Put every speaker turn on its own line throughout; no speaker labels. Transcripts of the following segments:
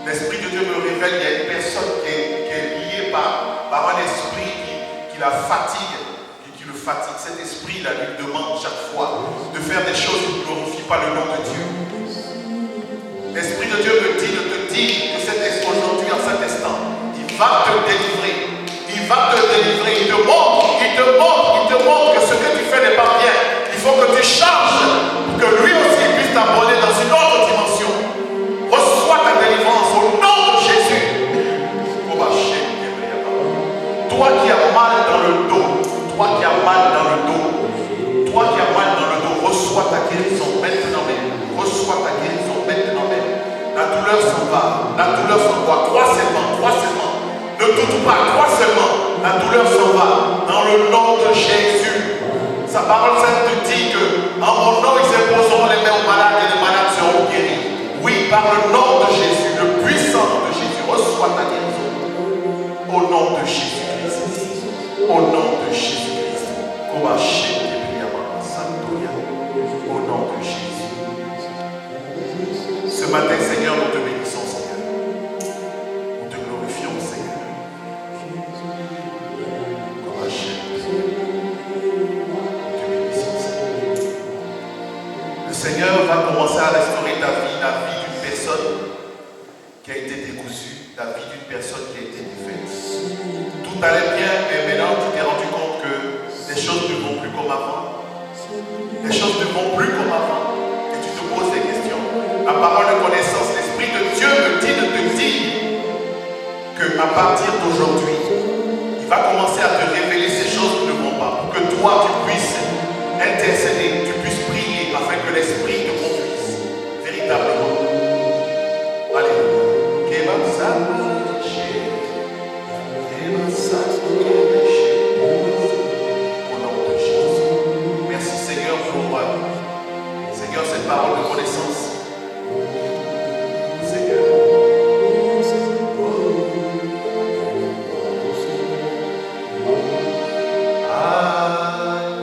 L'Esprit de Dieu me révèle qu'il y a une personne qui est liée par un esprit qui la fatigue, qui le fatigue. Cet esprit-là lui demande chaque fois de faire des choses qui ne glorifient pas le nom de Dieu. L'Esprit de Dieu me dit de te dire que aujourd'hui, en cet instant, il va te délivrer. Il va te délivrer. Il te montre que ce que tu fais n'est pas bien. Il faut que tu changes pour que lui aussi puisse t'abonner dans une autre dimension. Reçois ta délivrance au nom de Jésus. Toi qui as mal dans le dos, reçois ta guérison maintenant même. Reçois ta guérison maintenant même. La douleur s'en va. Crois seulement. Ne doute pas, crois seulement. La douleur s'en va. Dans le nom de Jésus. Sa parole sainte te dit que en mon nom, ils imposeront les mains aux malades et les malades seront guéris. Oui, par le nom de Jésus, le puissant nom de Jésus, reçois ta guérison. Au nom de Jésus-Christ. Au nom de Jésus-Christ. Au nom de Jésus. Ce matin, Seigneur, nous te bénissons, Seigneur. Nous te glorifions, Seigneur. Le Seigneur va commencer à restaurer ta vie, la vie d'une personne qui a été décousue, la vie d'une personne qui a été défaite. Tout allait bien, mais maintenant tu t'es rendu compte que les choses ne vont plus comme avant. Les choses ne vont plus comme avant. Et tu te poses des questions. La parole de connaissance, l'Esprit de Dieu me dit de te dire qu'à partir d'aujourd'hui, il va commencer à te révéler ces choses qui ne vont pas. Pour que toi, tu puisses intercéder, tu puisses prier afin que l'Esprit te conduise véritablement. Alléluia. Au nom de Jésus. Merci Seigneur pour Seigneur cette parole de connaissance. Seigneur. Alléluia.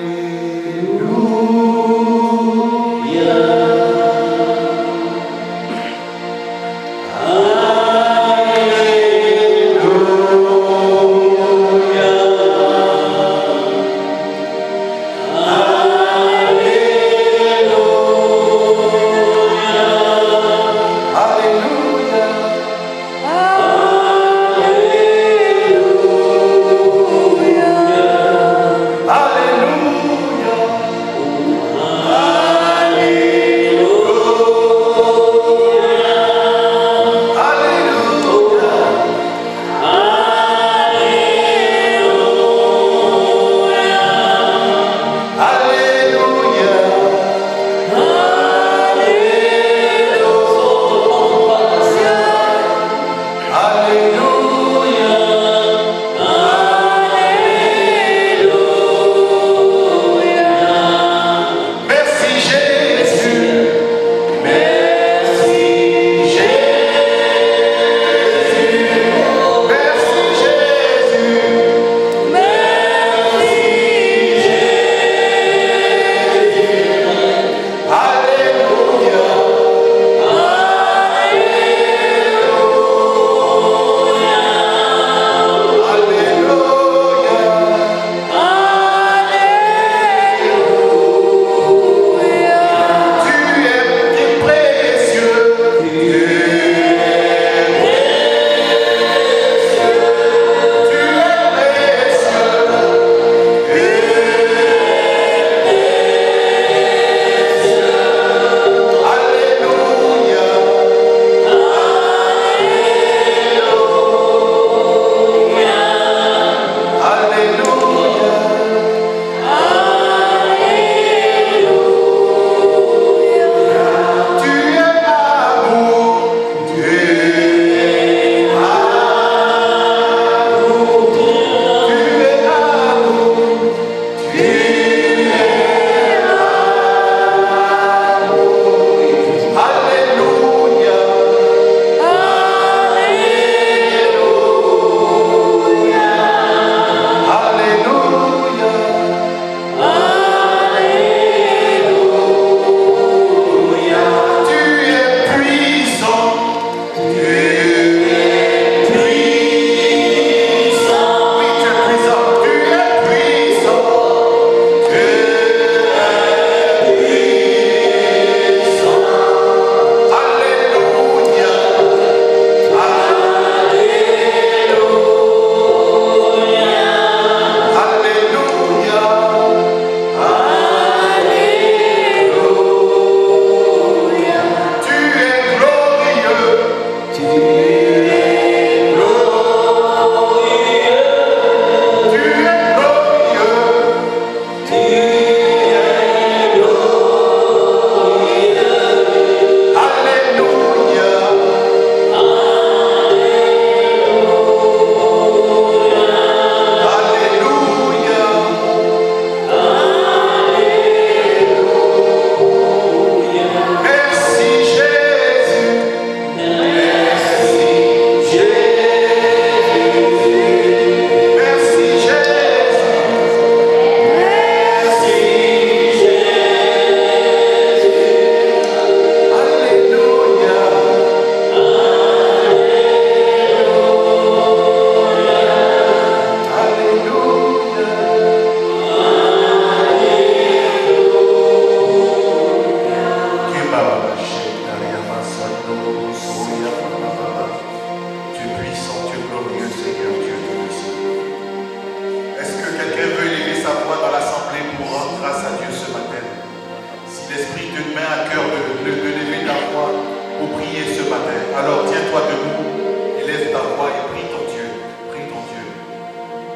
Alors tiens-toi debout, élève ta voix et prie ton Dieu. Prie ton Dieu.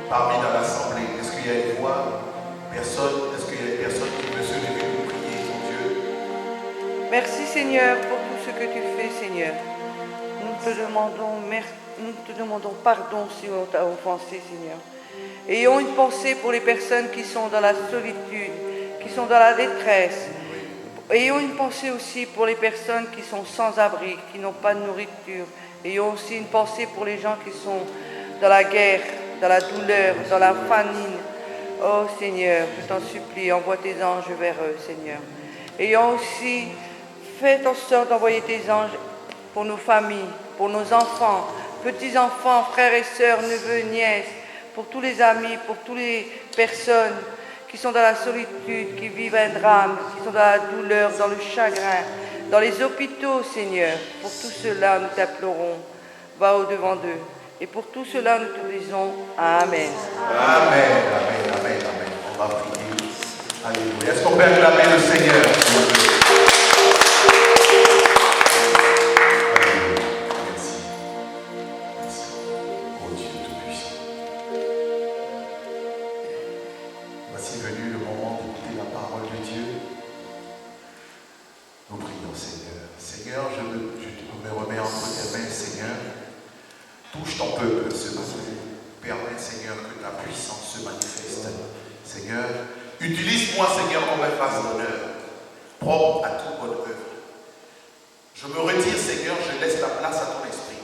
Parmi dans l'assemblée, est-ce qu'il y a une voix? Personne? Est-ce qu'il y a une personne qui veut se lever pour prier ton Dieu?
Merci Seigneur pour tout ce que tu fais, Seigneur. Nous te demandons pardon si on t'a offensé, Seigneur. Ayons une pensée pour les personnes qui sont dans la solitude, qui sont dans la détresse. Ayons une pensée aussi pour les personnes qui sont sans abri, qui n'ont pas de nourriture. Ayons aussi une pensée pour les gens qui sont dans la guerre, dans la douleur, dans la famine. Oh Seigneur, je t'en supplie, envoie tes anges vers eux, Seigneur. Ayons aussi fait en sorte d'envoyer tes anges pour nos familles, pour nos enfants, petits-enfants, frères et sœurs, neveux, nièces, pour tous les amis, pour toutes les personnes qui sont dans la solitude, qui vivent un drame, qui sont dans la douleur, dans le chagrin, dans les hôpitaux, Seigneur. Pour tout cela, nous t'implorons, va au-devant d'eux. Et pour tout cela, nous te disons Amen.
Amen, amen, amen, amen. On va prier. Alléluia. Est-ce qu'on peut acclamer le Seigneur? Touche ton peuple ce matin. Permets, Seigneur, que ta puissance se manifeste. Seigneur, utilise-moi, Seigneur, comme un vase d'honneur, propre à toute bonne œuvre. Je me retire, Seigneur, je laisse la place à ton esprit.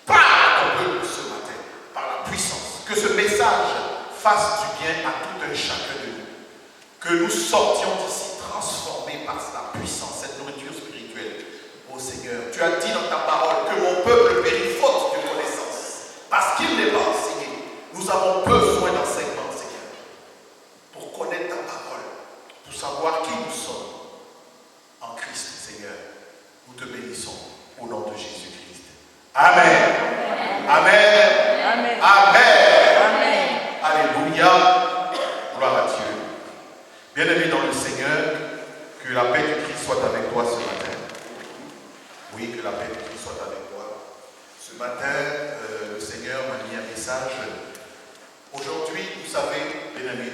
Parle à ton peuple ce matin, par la puissance. Que ce message fasse du bien à tout un chacun de nous. Que nous sortions d'ici transformés par la puissance, cette nourriture spirituelle. Oh Seigneur, tu as dit dans ta parole que mon peuple périt faute de connaissance, parce qu'il n'est pas enseigné. Nous avons besoin d'enseignement, Seigneur, pour connaître ta parole, pour savoir qui nous sommes en Christ, Seigneur. Nous te bénissons au nom de Jésus-Christ. Amen. Amen. Amen. Amen. Amen. Alléluia. Gloire à Dieu. Bien-aimé dans le Seigneur, que la paix du Christ soit avec toi ce matin. Oui, que la paix de Christ soit avec toi. Ce matin, le Seigneur m'a mis un message. Aujourd'hui, vous savez, bien aimés,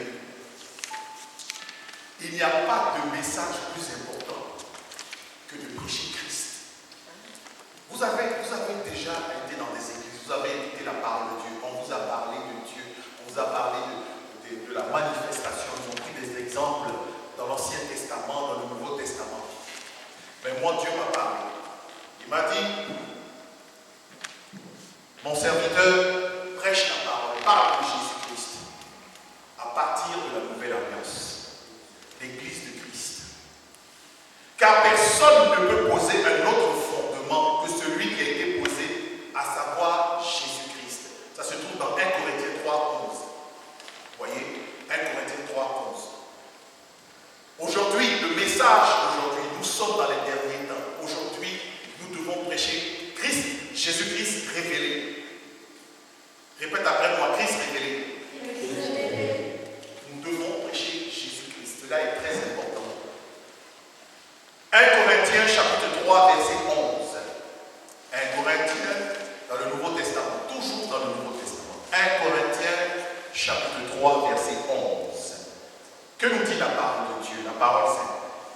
il n'y a pas de message plus important que de prêcher Christ. Vous avez déjà été dans des églises, vous avez écouté la parole de Dieu, on vous a parlé de Dieu, on vous a parlé de la manifestation, ils ont pris des exemples dans l'Ancien Testament, dans le Nouveau Testament. Mais moi, Dieu m'a parlé. Il m'a dit, mon serviteur prêche la parole, parle de Jésus-Christ à partir de la nouvelle alliance, l'Église de Christ. Car personne ne peut poser un autre fondement que celui qui a été posé, à savoir Jésus-Christ. Ça se trouve dans 1 Corinthiens 3, 11. Vous voyez, 1 Corinthiens 3, 11. Aujourd'hui, le message aujourd'hui, nous sommes dans les derniers temps. Aujourd'hui, nous devons prêcher Christ, Jésus-Christ révélé. Répète après moi, Christ révélé. Nous devons prêcher Jésus-Christ. Cela est très important. 1 Corinthiens chapitre 3, verset 11. 1 Corinthiens dans le Nouveau Testament, toujours dans le Nouveau Testament. 1 Corinthiens chapitre 3, verset 11. Que nous dit la parole de Dieu, la parole sainte?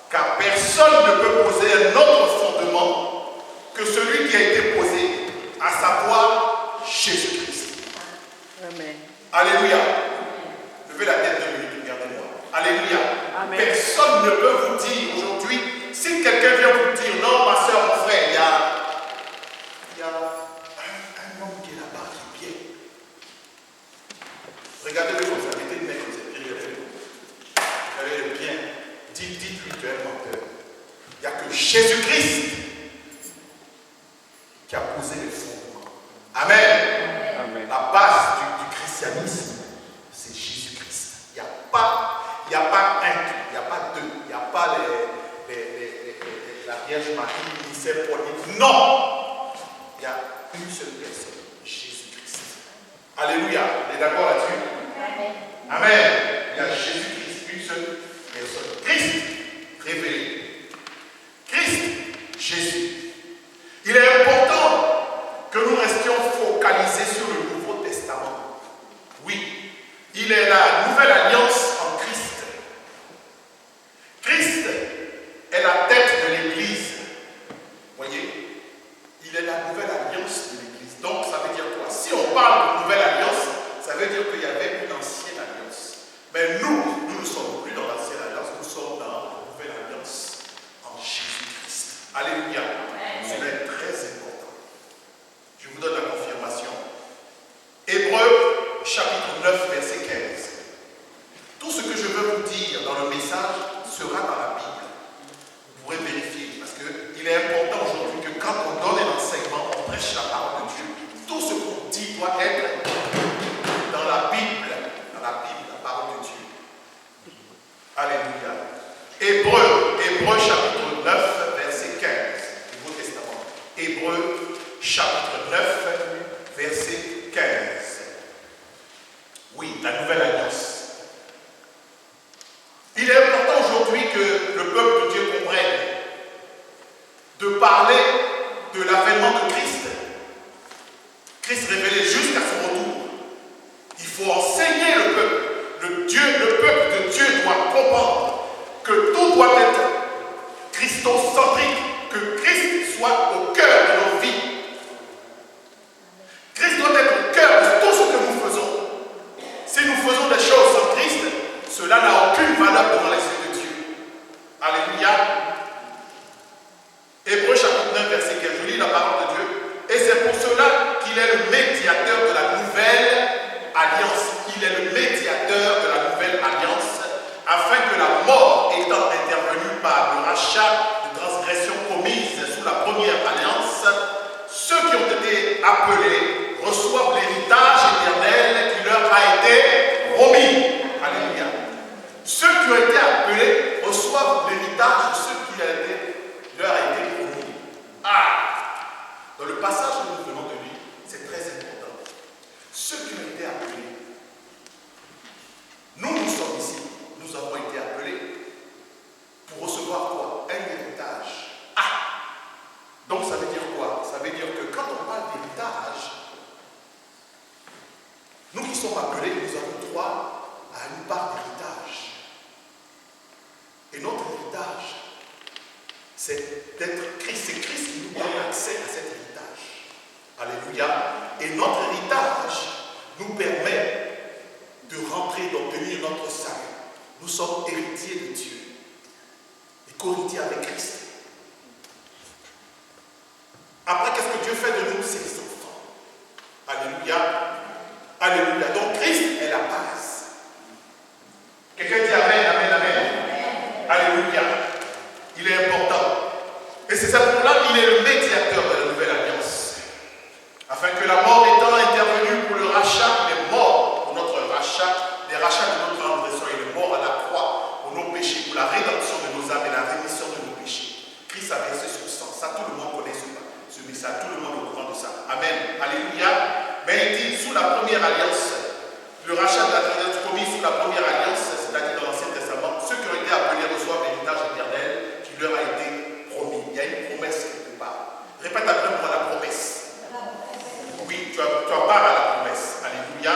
Car personne ne peut poser un autre fondement que celui qui a été posé, à savoir Jésus-Christ.
Amen.
Alléluia. Levez la tête 2 minutes, regardez-moi. Alléluia.
Amen.
Personne ne peut vous dire aujourd'hui, si quelqu'un vient vous dire, non, ma soeur, mon frère, il y a un homme qui est là-bas qui vient. Regardez-le comme ça, mettez le nez comme ça, regardez-le bien. Dites-lui que tu es un menteur. Il n'y a que Jésus-Christ qui a posé les fondements. Amen. Amen. La base du christianisme, c'est Jésus-Christ. Il n'y a pas un, il n'y a pas deux, il n'y a pas la Vierge Marie, Saint Paul. Non! Il y a une seule personne, Jésus-Christ. Alléluia. On est d'accord là-dessus? Amen. Amen. Il y a Jésus-Christ, une seule personne. Christ révélé. Christ, Jésus. Il est important chapitre 9, verset 15. Oui, la nouvelle alliance. Il est important aujourd'hui que le peuple de Dieu comprenne de parler de l'avènement de Christ. Christ révélé jusqu'à son retour. Il faut enseigner le peuple. Le peuple de Dieu doit comprendre que tout doit être christocentrique, que Christ soit au cœur de nos vies. Christ doit être au cœur de tout ce que nous faisons. Si nous faisons des choses sans Christ, cela n'a aucune valeur devant les yeux de Dieu. Alléluia. Hébreux chapitre 9, verset 15. Je lis la parole de Dieu. Et c'est pour cela qu'il est le médiateur de la nouvelle alliance. Il est le médiateur de la nouvelle alliance, afin que la mort étant intervenue par le rachat de transgressions commises sous la première alliance, ceux qui ont été appelés reçoivent l'héritage éternel qui leur a été promis. Alléluia. Ceux qui ont été appelés reçoivent l'héritage de ce qui leur a été promis. Dans le passage que nous venons de lire, c'est très important. Ceux qui ont été appelés, nous sommes ici, nous avons été appelés pour recevoir quoi? Un héritage. Donc ça veut dire quoi? Ça veut dire que quand on parle d'héritage, nous qui sommes appelés, nous avons droit à une part d'héritage. Et notre héritage, c'est d'être Christ. C'est Christ qui nous donne accès à cet héritage. Alléluia. Et notre héritage nous permet de rentrer, d'obtenir notre salut. Nous sommes héritiers de Dieu et co-héritiers avec Christ. Après, qu'est-ce que Dieu fait de nous? Ses enfants. Alléluia. Alléluia. Donc Christ est la base. Quelqu'un dit Amen, Amen, Amen. Alléluia. Il est important. Et c'est ça pour là qu'il est le médiateur de la nouvelle alliance. Afin que la mort étant intervenue pour le rachat, il est mort pour notre rachat, les rachats de notre transgression. Il est mort à la croix pour nos péchés, pour la rédemption de nos âmes et la rémission de nos péchés. Christ a versé son sang. Ça, tout le monde connaît ce message. Tout le monde est au courant de ça. Amen. Alléluia. Mais il dit, sous la première alliance, le rachat de la transgression commis sous la première alliance, c'est-à-dire dans l'Ancien Testament, ceux qui ont été appelés reçoivent l'héritage éternel qui leur a été promis. Il y a une promesse quelque part. Répète après moi la promesse. Oui, tu as part à la promesse. Alléluia.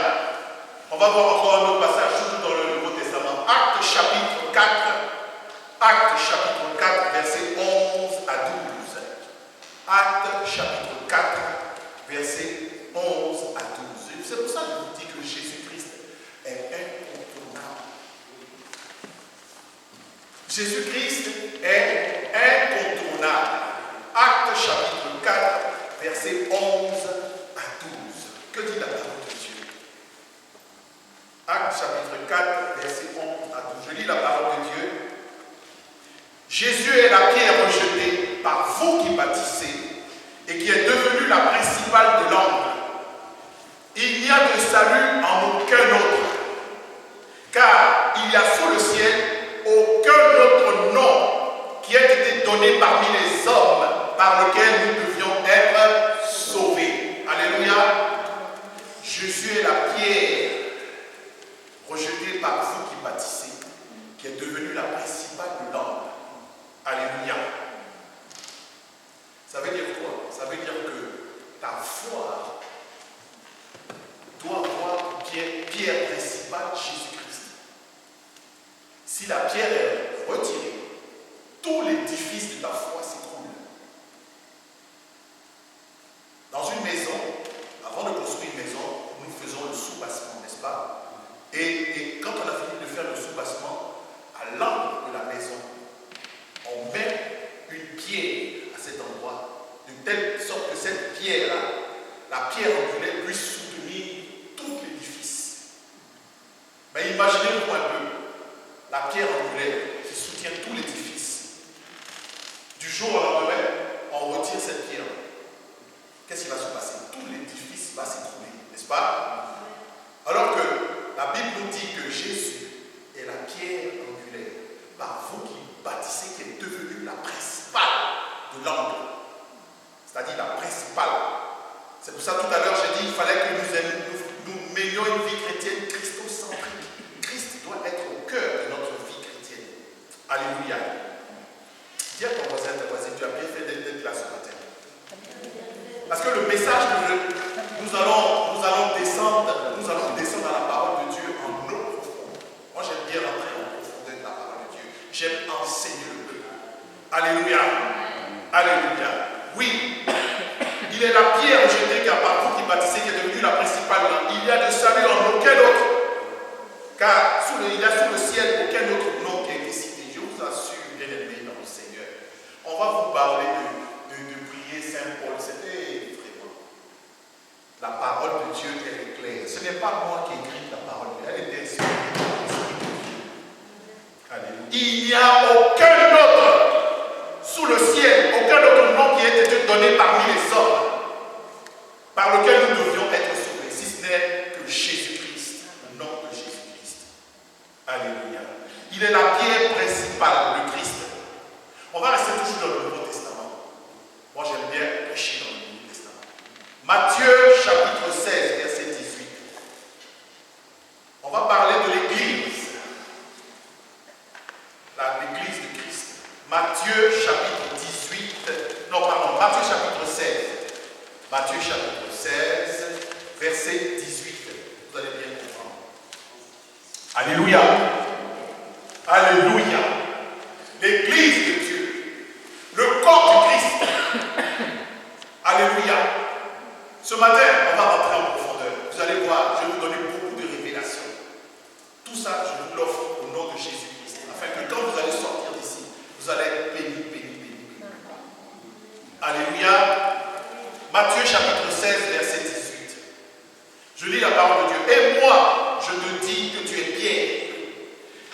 On va voir encore un autre passage, toujours dans le Nouveau Testament. Actes chapitre 4. Actes chapitre 4, versets 11 à 12. Actes chapitre 4, versets 11 à 12. C'est pour ça que je vous dis que Jésus-Christ est incontournable. Jésus-Christ est incontournable. Actes chapitre 4, versets 11 à 12. Que dit la parole de Dieu? Actes chapitre 4, versets 11 à 12. Je lis la parole de Dieu. Jésus est la pierre rejetée par vous qui bâtissez et qui est devenue la principale de l'angle. Il n'y a de salut en aucun autre, car il y a sous le ciel aucun autre nom qui ait été donné parmi les hommes par lequel nous devions être sauvés. Alléluia. Jésus est la pierre rejetée par vous qui bâtissez, qui est devenue la principale de l'angle. Alléluia. Ça veut dire quoi? Ça veut dire que ta foi doit avoir pierre principale, Jésus-Christ. Si la pierre est retirée, tout l'édifice de ta foi s'écroule. Dans une maison, avant de construire une maison, nous faisons le soubassement, n'est-ce pas? Et quand on a fini de faire le soubassement, à l'angle de la maison, on met une pierre à cet endroit, de telle sorte que cette pierre-là, la pierre angulaire, puisse soutenir tout l'édifice. Mais imaginez-vous un peu, la pierre angulaire qui soutient tout l'édifice. Du jour au lendemain, on retire cette pierre. Qu'est-ce qui va se passer? Tout l'édifice va s'écrouler, n'est-ce pas? Alors que la Bible nous dit que Jésus est la pierre angulaire par vous qui bâtissez, qui est devenue la principale de l'angle. C'est-à-dire la principale. C'est pour ça tout à l'heure j'ai dit qu'il fallait que nous menions une vie chrétienne christocentrique. Christ doit être au cœur de notre vie chrétienne. Alléluia. Dis à ton voisin, tu as bien fait d'être là ce matin. Parce que le message que nous allons descendre à la parole de Dieu en profondeur. Moi j'aime bien rentrer en profondeur de la parole de Dieu. J'aime enseigner le peuple. Alléluia. Alléluia. Oui. Il est la pierre rejetée car par vous qui bâtissez qui est devenue la principale. Il y a de salut en aucun autre. Car il y a sous le ciel aucun autre nom qui a été cité. Je vous assure, bien-aimés dans le Seigneur. On va vous parler de prier Saint Paul. C'était vraiment. La parole de Dieu, elle est claire. Ce n'est pas moi qui écris la parole de Dieu. Elle est inspirée par l'Esprit de Dieu. Alléluia. Il n'y a aucun autre sous le ciel, aucun autre nom qui ait été donné parmi les hommes par lequel nous devions être sauvés, si ce n'est que Jésus-Christ, le nom de Jésus-Christ. Alléluia. Il est la pierre principale, le Christ. On va rester toujours dans le Nouveau Testament. Moi, j'aime bien prêcher dans le Nouveau Testament. Matthieu, chapitre 16, verset 18. On va parler de l'Église. L'Église de Christ. Matthieu, chapitre 18. Non, pardon, Matthieu, chapitre 16. Matthieu, chapitre 16, verset 18. Vous allez bien comprendre. Alléluia. Alléluia. L'Église de Dieu. Le corps du Christ. Alléluia. Ce matin, on va rentrer en profondeur. Vous allez voir, je vais vous donner beaucoup de révélations. Tout ça, je vous l'offre au nom de Jésus-Christ. Afin que quand vous allez sortir d'ici, vous allez être bénis, bénis, bénis, bénis. Alléluia. Matthieu chapitre 16, verset 18. Je lis la parole de Dieu. Et moi, je te dis que tu es pierre.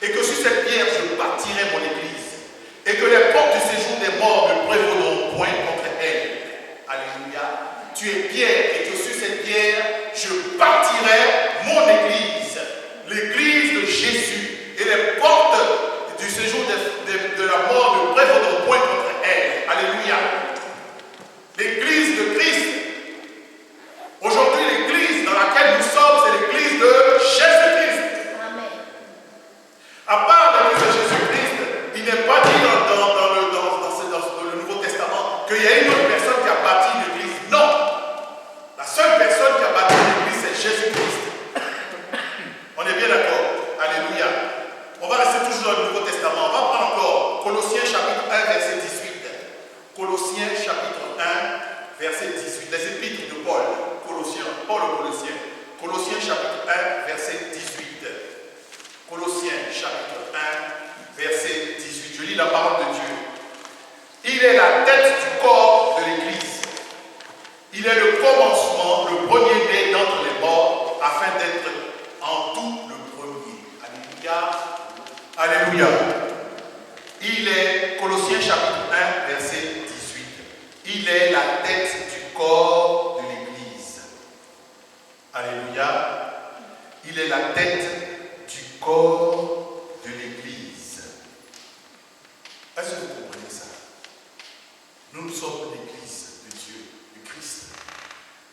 Et que sur cette pierre, je bâtirai mon église. Et que les portes du séjour des morts ne prévaudront point contre elle. Alléluia. Tu es pierre. Et que sur cette pierre, je bâtirai mon église. L'église de Jésus. Et les portes du séjour de la mort ne prévaudront point contre elle. Alléluia. L'église de Christ. Aujourd'hui, l'église dans laquelle nous sommes, c'est l'église de Jésus-Christ. Amen. À part l'église de Jésus-Christ, il n'est pas dit dans le Nouveau Testament qu'il y a une autre personne qui a bâti une église. Non. La seule personne qui a bâti une église, c'est Jésus-Christ. On est bien d'accord. Alléluia. On va rester toujours dans le Nouveau Testament. On va prendre encore Colossiens chapitre 1, verset 18. Colossiens chapitre 1, verset 18. Les épîtres de Paul. Paul aux Colossiens. Colossiens chapitre 1, verset 18. Colossiens chapitre 1, verset 18. Je lis la parole de Dieu. Il est la tête du corps de l'Église. Il est le commencement, le premier-né d'entre les morts, afin d'être en tout le premier. Alléluia. Alléluia. Il est, Colossiens chapitre 1, verset 18. Il est la tête du corps de l'Église. Alléluia. Il est la tête du corps de l'Église. Est-ce que vous comprenez ça? Nous sommes l'Église de Dieu, de Christ.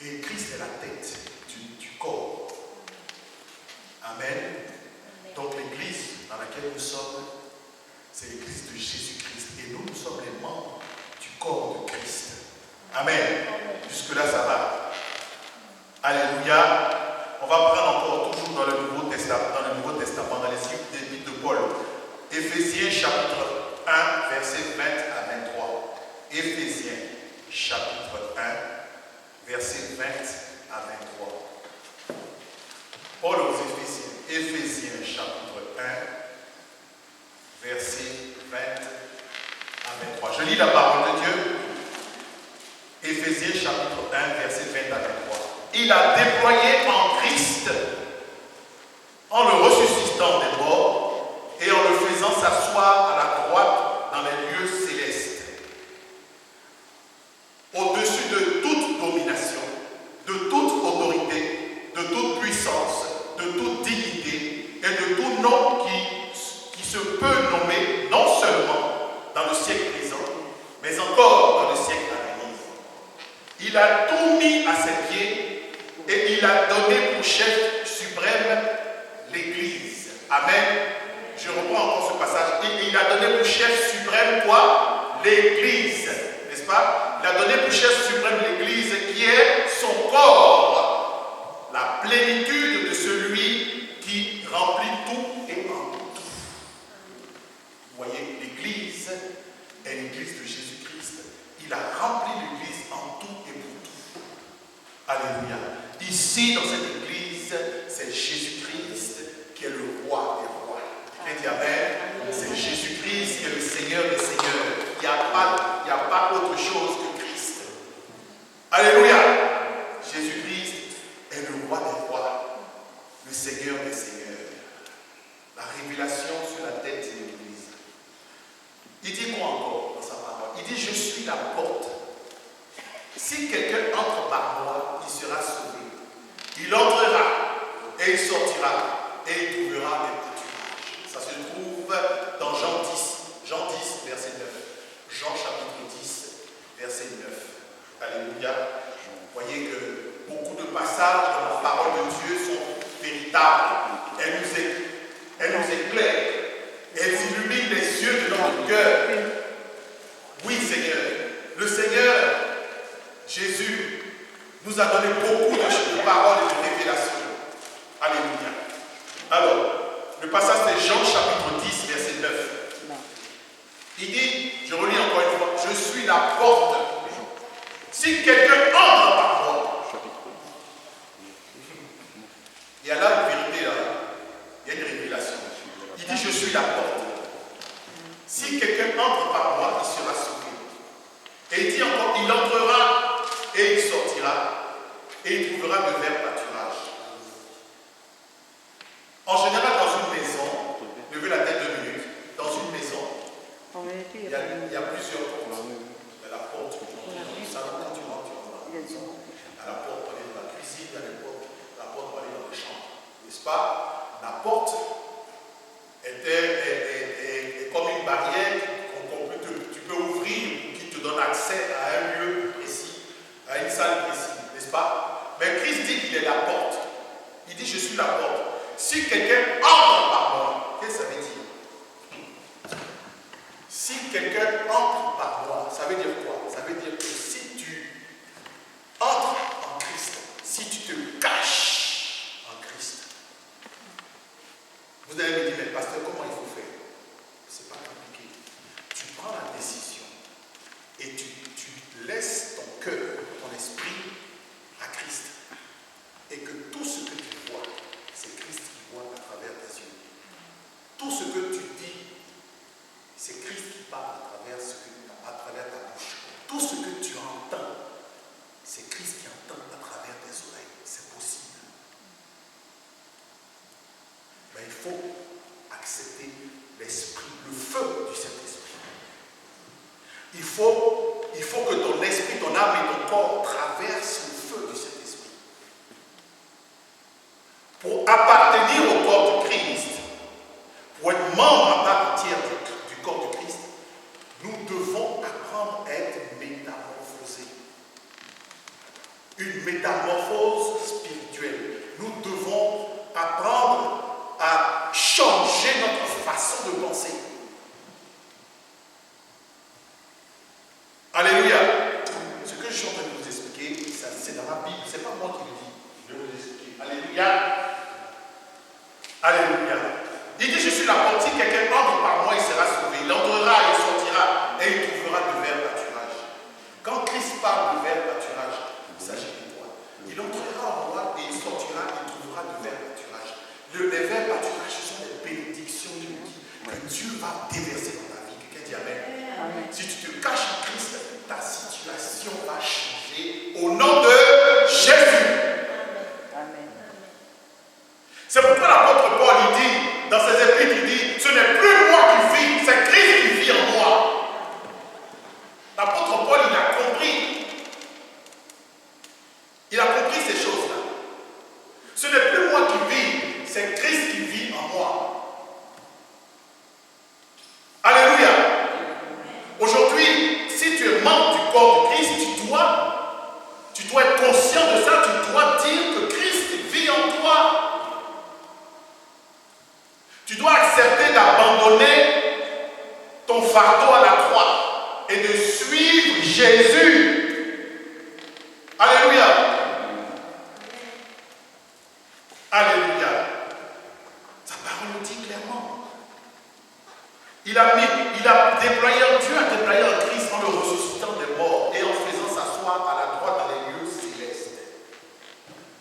Et Christ est la tête du corps. Amen. Donc l'Église dans laquelle nous sommes, c'est l'Église de Jésus-Christ. Et nous, nous sommes les membres du corps de Christ. Amen. Jusque-là, ça va. Alléluia. On va prendre encore toujours dans le Nouveau Testament, dans les épîtres de Paul. Éphésiens chapitre 1, versets 20 à 23. Éphésiens chapitre 1, versets 20 à 23. Paul aux Éphésiens. Éphésiens chapitre 1, versets 20 à 23. Je lis la parole de Dieu. Éphésiens chapitre 1, verset 20 à 23. Il a déployé en Christ, en le ressuscitant des morts et en le faisant s'asseoir à la droite dans les lieux célestes, au-dessus de toute domination, de toute autorité, de toute puissance, de toute dignité et de tout nom qui se peut nommer non seulement dans le siècle présent, mais encore dans le siècle à venir. Il Il a tout mis à ses pieds et il a donné pour chef suprême l'Église. Amen. Je reprends encore ce passage. Et il a donné pour chef suprême quoi? L'Église. N'est-ce pas? Il a donné pour chef suprême l'Église qui est son corps. La plénitude de celui qui remplit tout et en tout. Vous voyez, l'Église est l'Église de Jésus-Christ. Il a rempli l'Église en tout et pour tout. Alléluia. Ici, dans cette Église, c'est Jésus-Christ qui est le roi des rois. Quelqu'un dit Amen. C'est Jésus-Christ qui est le Seigneur des seigneurs. Il n'y a pas autre chose que Christ. Alléluia. Jésus-Christ est le roi des rois, le Seigneur des seigneurs. La révélation sur la tête de l'Église. Il dit quoi encore dans sa parole? Il dit, je suis la porte. Si quelqu'un entre par moi, il sera sauvé. Il entrera et il sortira et il trouvera des pâturages. Ça se trouve dans Jean 10. Jean 10, verset 9. Jean chapitre 10, verset 9. Alléluia. Vous voyez que beaucoup de passages dans la parole de Dieu sont véritables. Elles nous éclairent. Elles illuminent les yeux de notre cœur. Oui, Seigneur. Le Seigneur, Jésus, nous a donné beaucoup de paroles et de révélations. Alléluia. Alors, le passage c'est Jean chapitre 10, verset 9. Il dit, je relis encore une fois, je suis la porte. Si quelqu'un entre par moi, il y a là une vérité, là. Il y a une révélation. Il dit, je suis la porte. Si quelqu'un entre par moi, il sera sauvé. Et il dit encore, il entrera et il sortira et il trouvera de verts pâturages. En général, dans une maison, levez la tête 2 minutes, dans une maison, il y a plusieurs portes. Il y a la porte, du salon, quand tu rentres dans la maison. À la porte pour aller dans la cuisine, il y a la porte pour aller dans les chambres. N'est-ce pas? La porte est comme une barrière tu peux ouvrir, qui te donne accès à un lieu précis, à une salle précise, n'est-ce pas? Mais Christ dit qu'il est la porte. Il dit, je suis la porte. Si quelqu'un entre par moi, qu'est-ce que ça veut dire? Si quelqu'un entre par moi, ça veut dire quoi? Ça veut dire que si tu entres en Christ, si tu te caches en Christ, vous allez me dire, mais pasteur, comment il faut faire? C'est pas compliqué. Tu prends la décision et tu laisses ton cœur, ton esprit à Christ. Et que tout ce que tu vois, c'est Christ qui voit à travers tes yeux. Tout ce que tu dis, c'est Christ qui parle à travers ta bouche. Tout ce que tu entends, c'est Christ qui entend à travers tes oreilles. C'est possible. Mais il faut accepter l'esprit, le feu du Saint-Esprit. Il faut que ton esprit, ton âme et ton corps traversent le feu du Saint-Esprit. Pour appartenir au corps de Christ, pour être membre à part entière du corps de Christ, nous devons apprendre à être métamorphosés. Une métamorphose spirituelle. Nous devons apprendre à changer notre façon de penser. Alléluia. Ce que je suis en train de vous expliquer, c'est dans la Bible, ce n'est pas moi qui le dis. Je vais vous expliquer. Alléluia. Alléluia. Il dit, je suis la porte, si quelqu'un entre par moi, il sera sauvé. Il entrera, il sortira et il trouvera de verts pâturages. Quand Christ parle de verts pâturages, il s'agit de quoi? Il entrera en moi et il sortira et il trouvera de verts pâturages. Les verts pâturages, ce sont des bénédictions de Dieu que Dieu va déverser dans ta vie. Quelqu'un dit Amen. Amen. Si tu te caches en Christ, ta situation va changer au nom de Jésus. Amen. C'est pourquoi l'apôtre Paul il dit, dans ses épîtres, il dit, ce n'est plus moi qui vis, c'est Christ qui vit en moi. L'apôtre Paul, il a compris. Il a compris ces choses-là. Ce n'est plus moi qui vis, c'est Christ qui vit en moi. Alléluia. Aujourd'hui, si tu es membre du corps de Christ, tu dois fardeau à la croix et de suivre Jésus. Alléluia. Alléluia. Sa parole le dit clairement. Dieu a déployé en Christ en le ressuscitant des morts et en faisant s'asseoir à la droite dans les lieux célestes.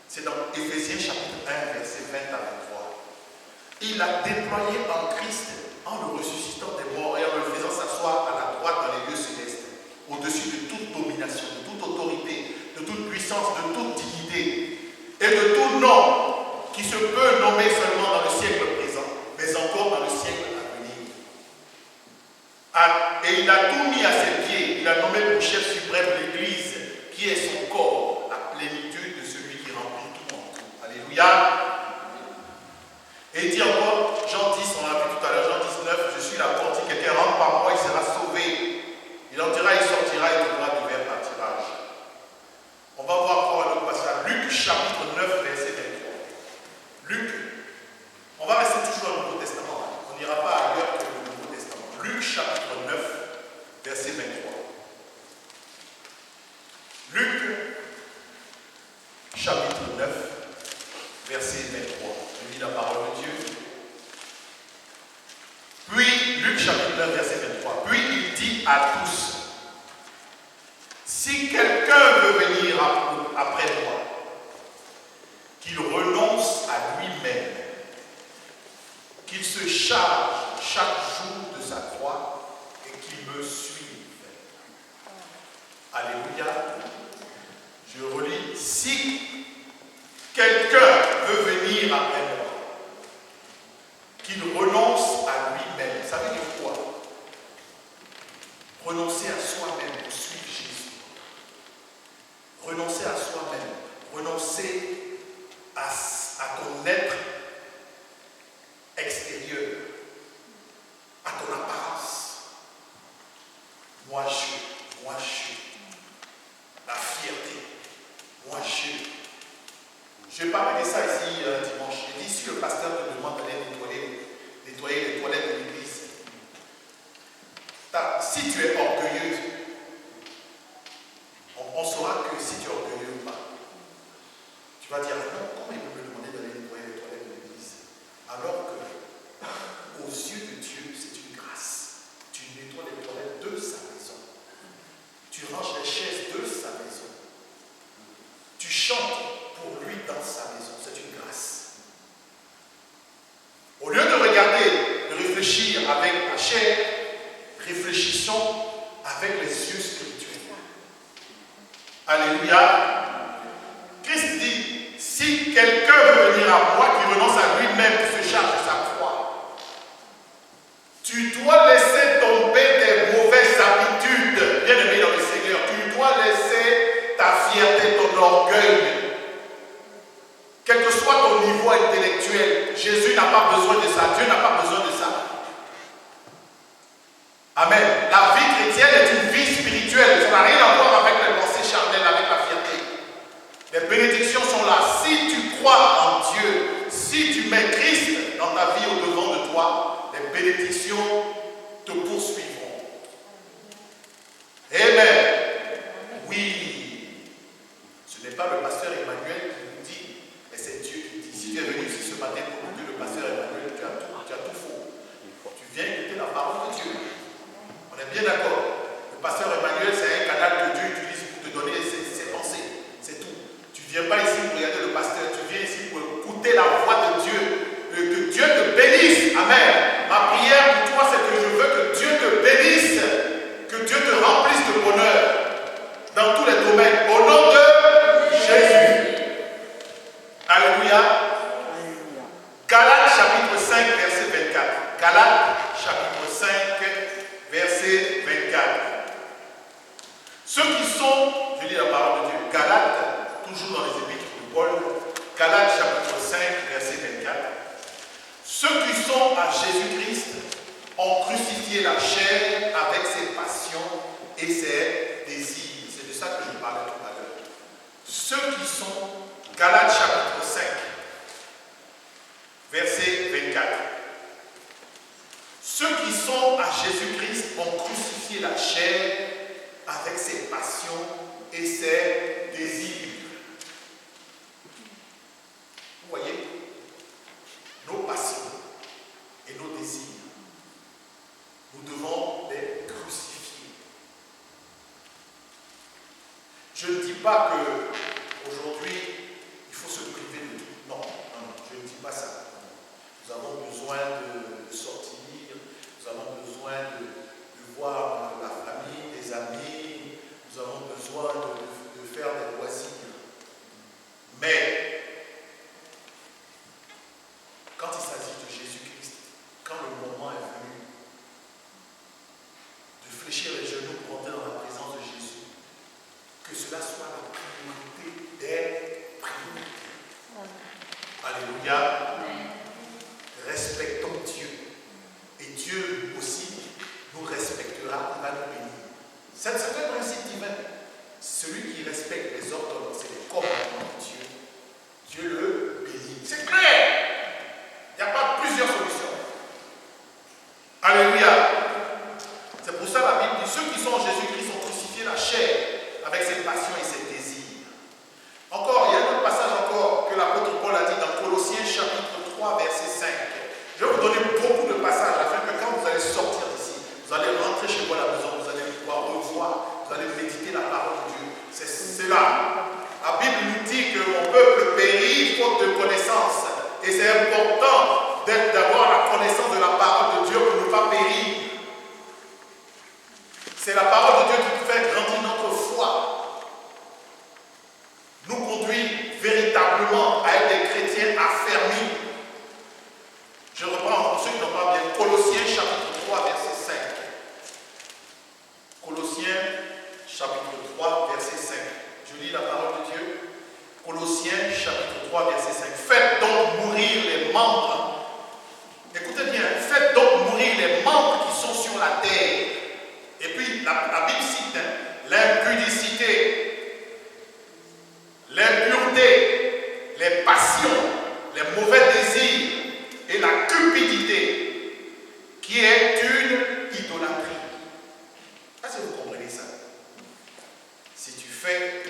C'est dans Éphésiens chapitre 1, verset 20 à 23. Il a déployé en Christ en le ressuscitant des morts et en le faisant s'asseoir à la droite dans les lieux célestes, au-dessus de toute domination, de toute autorité, de toute puissance, de toute dignité et de tout nom qui se peut nommer seulement dans le siècle présent, mais encore dans le siècle à venir. Et il a tout mis à ses pieds. Il a nommé pour chef suprême l'Église, qui est son corps, la plénitude de celui qui remplit tout en tout. Alléluia. Et il dit encore, Jean 10, on l'a vu tout à l'heure, Jean 19, je suis la porte, si quelqu'un rentre par moi, il sera sauvé. Il entrera, il sortira, il trouvera divers pâtirages. On va voir encore un autre passage. Luc chapitre 9, verset 23. Luc, on va rester toujours dans le Nouveau Testament. On n'ira pas ailleurs que le Nouveau Testament. Luc chapitre 9, verset 23. Luc chapitre 9, verset 23. Je lis la parole de Dieu. Puis, Luc chapitre 9, verset 23. Puis il dit à tous, si quelqu'un veut venir après moi, qu'il renonce à lui-même, qu'il se charge chaque jour de sa croix et qu'il me suive. Alléluia. Je relis. Si quelqu'un veut venir après moi, qu'il renonce à lui-même. Ça veut dire quoi? Renoncer à soi-même pour suivre Jésus. Renoncer à soi-même. Renoncer à ton être extérieur, à ton apparence. Moi je. La fierté. Moi je. Je vais parler de ça ici dimanche. J'ai dit, si le pasteur te demande d'aller nettoyer les toilettes de l'église, si tu es orgueilleuse, on saura que si tu es orgueilleux ou pas. Tu vas dire, non, comment il peut me demander d'aller nettoyer les toilettes de l'église? Alors que, aux yeux de Dieu, c'est une grâce. Tu nettoies les toilettes de sa maison. Tu ranges les chaises de sa maison. Tu chantes pour lui dans sa maison. C'est une grâce. Au lieu de regarder, de réfléchir avec la chair, réfléchissons avec les yeux spirituels. Alléluia. Christ dit, si quelqu'un veut venir à moi, qui renonce à lui-même, qui se charge de sa croix, tu dois laisser tomber des mauvaises habitudes, bien aimé dans le Seigneur. Tu dois laisser ta fierté, ton orgueil. Quel que soit ton niveau intellectuel, Jésus n'a pas besoin de ça. Dieu n'a pas besoin de ça. Amen. La vie chrétienne est une vie spirituelle. Ça n'a rien à voir avec les pensées charnelles, avec la fierté. Les bénédictions sont là. Si tu crois en Dieu, si tu mets Christ dans ta vie au devant de toi, les bénédictions te poursuivront. Amen. Oui. Ce n'est pas le pasteur Emmanuel qui nous dit, mais c'est Dieu qui dit. Si tu es venu ici ce matin pour écouter le pasteur Emmanuel, tu as tout faux. Tu viens écouter la parole de Dieu. On est bien d'accord. Le pasteur Emmanuel, c'est un canal que Dieu utilise pour te donner ses pensées. C'est tout. Tu ne viens pas ici pour regarder le pasteur. Tu viens ici pour écouter la voix de Dieu. Que Dieu te bénisse. Amen. Ma prière pour toi, c'est que je veux que Dieu te bénisse. Que Dieu te remplisse de bonheur dans tous les domaines. Au nom de Jésus. Alléluia. Galates chapitre 5, verset 24. Galates chapitre 5, verset 24. Ceux qui sont, je lis la parole de Dieu, Galates, toujours dans les épîtres de Paul, Galates chapitre 5, verset 24. Ceux qui sont à Jésus-Christ ont crucifié la chair avec ses passions et ses désirs. C'est de ça que je parlais tout à l'heure. Ceux qui sont, Galates chapitre 5, verset 24. Ceux qui sont à Jésus-Christ ont et ses désirs. Vous voyez, nos passions et nos désirs, nous devons les crucifier. Je ne dis pas qu'aujourd'hui, il faut se priver de tout. Non, je ne dis pas ça. Nous avons besoin de sortir, nous avons besoin de voir la famille, des amis, nous avons besoin de faire des loisirs. Mais, quand il s'agit de Jésus-Christ, quand le moment est venu de fléchir les genoux pour entrer dans la présence de Jésus, que cela soit la priorité des priorités. Alléluia. Respectons Dieu. Et Dieu aussi nous respectera, il va nous bénir. C'est un principe divin. Celui qui respecte les ordres, c'est les commandements de Dieu. Dieu le bénit. C'est clair. Il n'y a pas plusieurs solutions. Alléluia. C'est pour ça la Bible dit, ceux qui sont en Jésus-Christ ont crucifié la chair avec ses passions et ses désirs. Encore, il y a un autre passage encore que l'apôtre Paul a dit dans Colossiens chapitre 3, verset 5. Je vais vous donner beaucoup de passages afin que quand vous allez sortir d'ici, vous allez rentrer chez vous à la maison, vous allez pouvoir revoir, vous allez méditer la parole de Dieu. C'est là. La Bible nous dit que mon peuple périt faute de connaissance. Et c'est important d'avoir la connaissance de la parole de Dieu pour ne pas périr. C'est la parole de Dieu qui fait grandir notre foi. Nous conduit véritablement à être des chrétiens affermis. Je reprends pour ceux qui n'ont pas bien. Colossiens chapitre 3, verset 5. Colossiens chapitre 3, verset 5. Je lis la parole de Dieu. Colossiens chapitre 3, verset 5. Faites donc mourir les membres. Écoutez bien. Faites donc mourir les membres qui sont sur la terre. Et puis la Bible cite l'impudicité, l'impureté, les passions, les mauvais désirs et la cupidité, qui est une idolâtrie. Est-ce que vous comprenez ça? Si tu fais,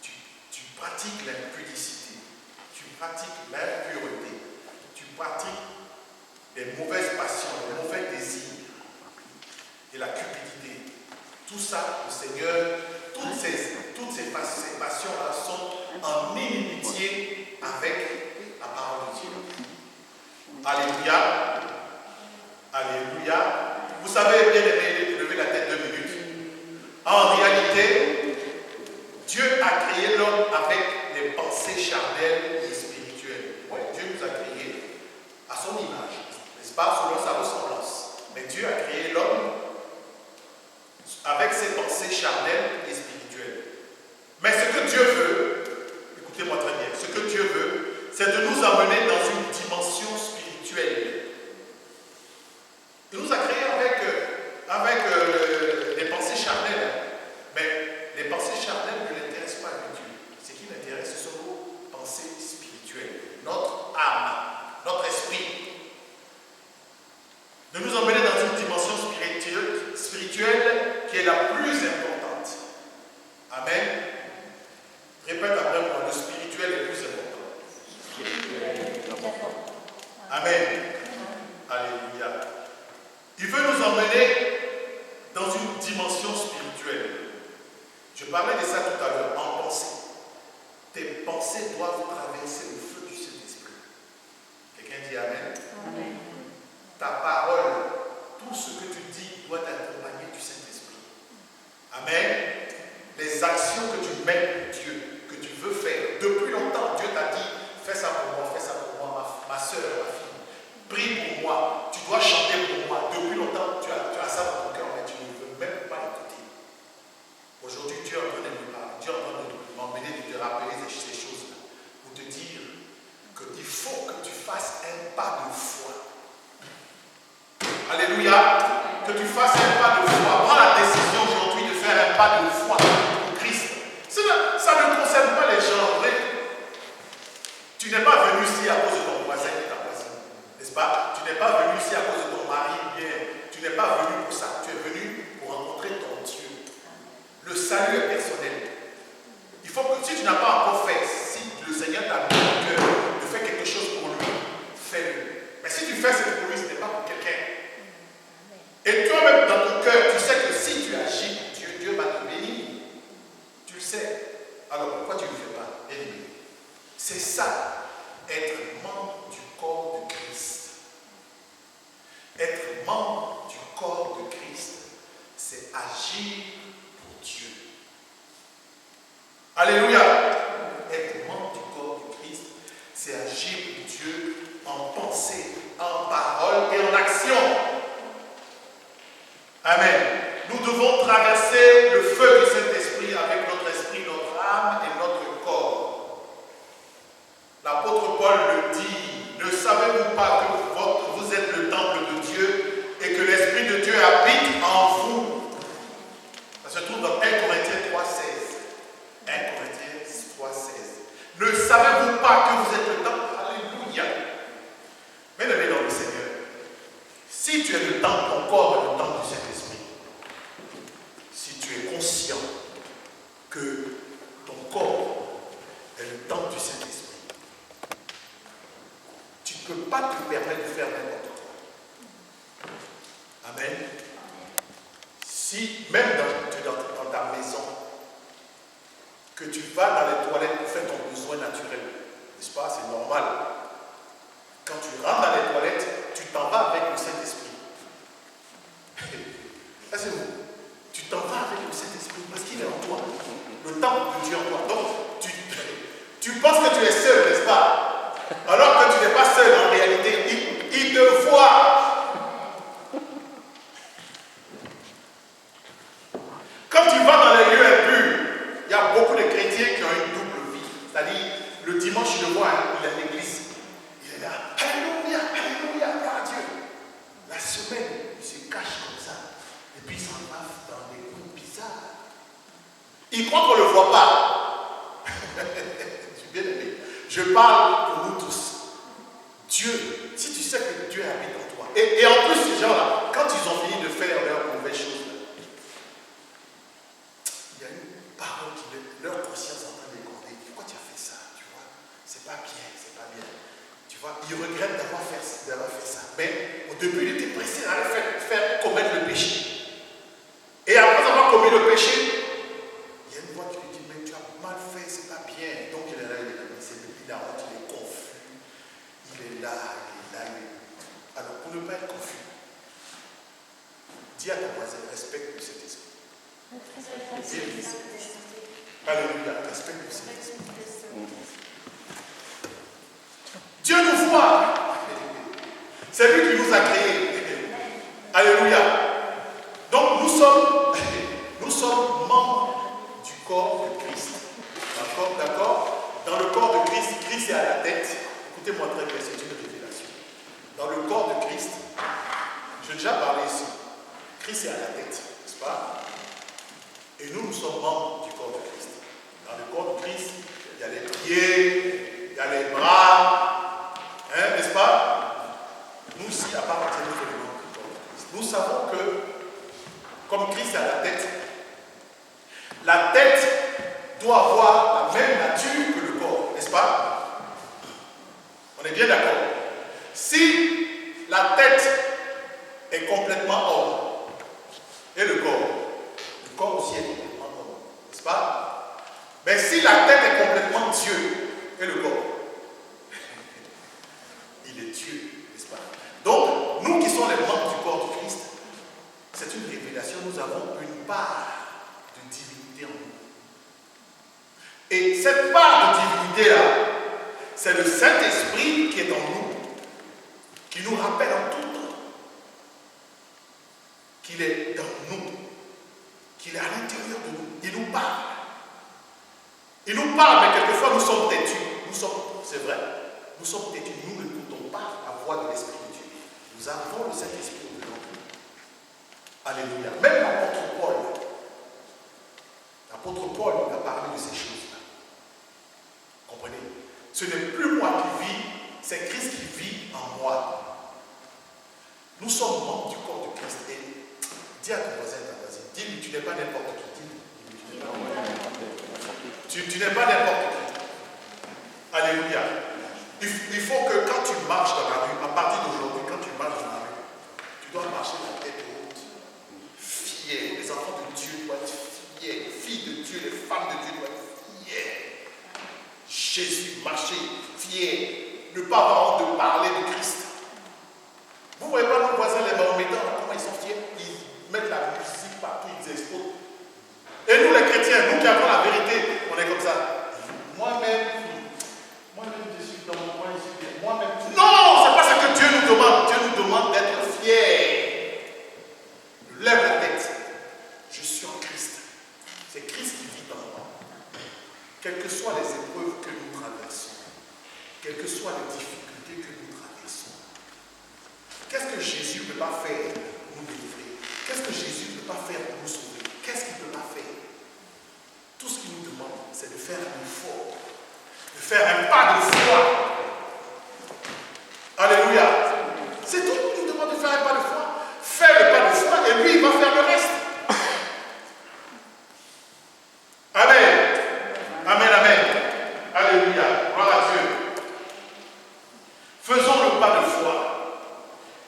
tu pratiques l'impudicité, tu pratiques l'impureté, tu pratiques les mauvaises passions, les mauvais désirs et la cupidité, tout ça, le Seigneur, toutes ces passions-là sont en inimitié avec la parole de Dieu. Alléluia. Alléluia. Vous savez, bien aimé, levez la tête 2 minutes. En réalité, Dieu a créé l'homme avec des pensées charnelles et spirituelles. Oui, Dieu nous a créés à son image, n'est-ce pas, selon sa ressemblance. Mais Dieu a créé l'homme avec ses pensées charnelles et spirituelles. Mais ce que Dieu veut, écoutez-moi très bien, ce que Dieu veut, c'est de nous amener dans une dimension spirituelle. Il nous a créés avec les pensées charnelles. Mais les pensées charnelles ne l'intéressent pas de Dieu. Ce qui l'intéresse, ce sont nos pensées spirituelles, notre âme, notre esprit. De nous emmener dans une dimension spirituelle qui est la plus importante. Amen. Répète après moi, le spirituel est plus important. Amen. Alléluia. Il veut nous emmener dans une dimension spirituelle. Je parlais de ça tout à l'heure, en pensée. Tes pensées doivent traverser le feu du Saint-Esprit. Quelqu'un dit Amen. Amen. Ta parole, tout ce que tu dis doit t'accompagner du Saint-Esprit. Amen. Les actions que tu mets pour Dieu, que tu veux faire, depuis longtemps, Dieu t'a dit, fais ça pour moi, ma soeur, ma fille. Prie pour moi, tu dois chanter pour moi. Depuis longtemps, tu as ça dans ton cœur, mais tu ne veux même pas écouter. Aujourd'hui, Dieu est en train de me parler, Dieu est en train de m'emmener, de te rappeler ces choses-là, pour te dire qu'il faut que tu fasses un pas de foi. Alléluia. Que tu fasses un pas de foi. Prends la décision aujourd'hui de faire un pas de foi pour Christ. Ça ne concerne pas les gens. Tu n'es pas venu ici à cause de ton voisin et ta voisine. N'est-ce pas? Tu n'es pas venu ici à cause de ton mari. Bien. Tu n'es pas venu pour ça. Tu es venu pour rencontrer ton Dieu. Le salut salut est personnel. Il faut que si tu n'as pas encore fait, si le Seigneur t'a mis au cœur de faire quelque chose pour lui, fais-le. Mais si tu fais c'est pour lui, ce n'est pas pour quelqu'un. Et toi-même dans ton cœur, tu sais que si tu agis pour Dieu, Dieu va te bénir. Tu le sais. Alors pourquoi tu ne le fais pas? C'est ça, être membre du corps de Christ. Être membre du corps de Christ, c'est agir pour Dieu. Alléluia. Être membre du corps de Christ, c'est agir pour Dieu en pensée, en parole et en action. Amen. Nous devons traverser le feu du Saint-Esprit avec notre esprit, notre âme et notre corps. L'apôtre Paul le dit, ne savez-vous pas que vous êtes le temple de Dieu et que l'Esprit de Dieu habite en vous? Ça se trouve dans 1 Corinthiens 3,16. 1 Corinthiens 3,16. Ne savez-vous pas que vous êtes le temple? Alléluia. Bien-aimé dans le Seigneur, si tu es le temple, ton corps est le temple du Saint-Esprit, si tu es conscient que ton corps est le temple du Saint-Esprit, tu ne peux pas te permettre de faire n'importe quoi. Amen. Si, même dans ta maison, que tu vas dans les toilettes pour faire ton besoin naturel, n'est-ce pas? C'est normal. Quand tu rentres dans les toilettes, tu t'en vas avec le Saint-Esprit. Là, c'est vous. Tu t'en vas avec le Saint-Esprit parce qu'il est en toi. Le temple de Dieu en toi. Donc, tu penses que tu es seul, n'est-ce pas? Alors que tu n'es pas seul en réalité. Il te voit. Quand tu vas dans les lieux impurs, il y a beaucoup de chrétiens qui ont une double vie. C'est-à-dire, le dimanche, je le vois, il est à l'église. Il est là. Alléluia, alléluia, à Dieu. La semaine, il se cache comme ça. Et puis il s'en va dans des coins bizarres. Il croit qu'on ne le voit pas. Je suis bien aimé. Je parle pour nous tous. Dieu, si tu sais que Dieu habite en toi. Et en plus, ces gens-là, quand ils ont fini de faire leurs mauvaises choses, il y a une parole qui leur conscience est en train de les condamner. Pourquoi tu as fait ça? Tu vois, c'est pas bien, c'est pas bien. Tu vois, ils regrettent d'avoir fait ça. Mais au début, il était pressé à faire commettre le péché. Et après avoir commis le péché, il y a une voix qui lui dit, mais tu as mal fait, c'est pas bien. Donc il est là, il a honte, il est confus. Il est là. Alors pour ne pas être confus, dis à ton voisin, respecte le Saint-Esprit. Alléluia, respecte le Saint-Esprit. Dieu nous voit. C'est lui qui nous a créés. Alléluia. Donc nous sommes membres du corps de Christ. D'accord? Dans le corps de Christ, Christ est à la tête. Écoutez-moi très bien, c'est une révélation. Dans le corps de Christ, j'ai déjà parlé ici. Christ est à la tête, n'est-ce pas? Et nous sommes membres du corps de Christ. Dans le corps de Christ, il y a les pieds, il y a les bras, n'est-ce pas? Nous aussi, appartenons aux éléments du corps de Christ. Nous savons que, comme Christ est à la tête doit avoir la même nature que le corps, n'est-ce pas? On est bien d'accord? Si la tête est complètement homme, et le corps aussi est complètement homme, n'est-ce pas? Mais si la tête est complètement Dieu, et le corps, il est Dieu, n'est-ce pas? Donc, nous qui sommes les membres du corps du Christ, c'est une révélation, nous avons une part de divinité en nous. Et cette part de divinité-là, c'est le Saint-Esprit qui est en nous, qui nous rappelle en tout temps qu'il est dans nous, qu'il est à l'intérieur de nous. Il nous parle. Il nous parle, mais quelquefois nous sommes têtus. C'est vrai, nous sommes têtus. Nous n'écoutons pas la voix de l'Esprit de Dieu. Nous avons le Saint-Esprit au dedans de nous. Alléluia. Même l'apôtre Paul nous a parlé de ces choses-là. Comprenez? Ce n'est plus moi qui vis, c'est Christ qui vit en moi. Nous sommes membres du corps de Christ. Et dis à ton voisin, dis-lui, tu n'es pas n'importe qui. Dis-lui, tu n'es pas Tu n'es pas n'importe qui. Alléluia. Il faut que quand tu marches dans la rue, à partir d'aujourd'hui, quand tu marches dans la rue, tu dois marcher la tête haute. Fier. Les enfants de Dieu doivent être fiers. Les filles de Dieu, les femmes de Dieu doivent être fiers. Jésus, marcher fier. Ne pas avoir honte de parler de Christ. Vous ne voyez pas nos voisins, les Mahométans, comment ils sont fiers? Ils mettent la musique partout, ils explosent. Et nous, les chrétiens, nous qui avons la vérité, on est comme ça. Moi-même, je suis dans mon coin, je suis bien. Moi-même. Non, c'est pas ce que Dieu nous demande. Dieu nous demande d'être fiers. Lève la tête. Je suis en Christ. C'est Christ qui vit dans moi. Quelles que soient les épreuves que nous traversons, quelles que soient les difficultés que nous traversons, qu'est-ce que Jésus ne peut pas faire pour nous délivrer? Qu'est-ce que Jésus ne peut pas faire pour nous sauver? Qu'est-ce qu'il ne peut pas faire? Tout ce qu'il nous demande, c'est de faire un effort, de faire un pas de foi. Alléluia. C'est tout ce qu'il nous demande, de faire un pas de foi. Fais le pas de foi et lui, il va faire le reste. Amen. Amen, amen. Alléluia. Gloire à Dieu. Faisons le pas de foi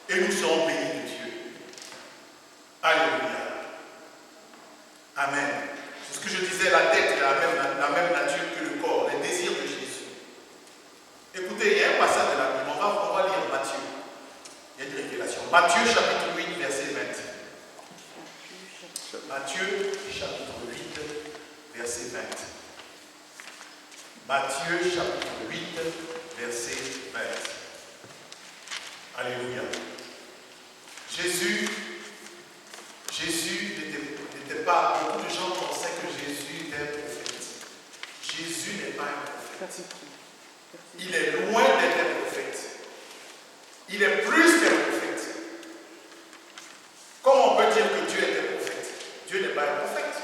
et nous serons bénis de Dieu. Alléluia. Amen. C'est ce que je disais, la tête a la même nature que le corps, les désirs de Jésus. Écoutez, il y a un passage de la Bible, on va lire Matthieu. Il y a une révélation. Matthieu chapitre 8, verset 20. Matthieu chapitre 8, verset 20. Matthieu chapitre 8, verset 20. Alléluia. Jésus n'était pas, beaucoup de gens pensaient que Jésus était un prophète. Jésus n'est pas un prophète. Il est loin d'être un prophète. Il est plus qu'un prophète. Comment on peut dire que Dieu est un prophète? Dieu n'est pas un prophète.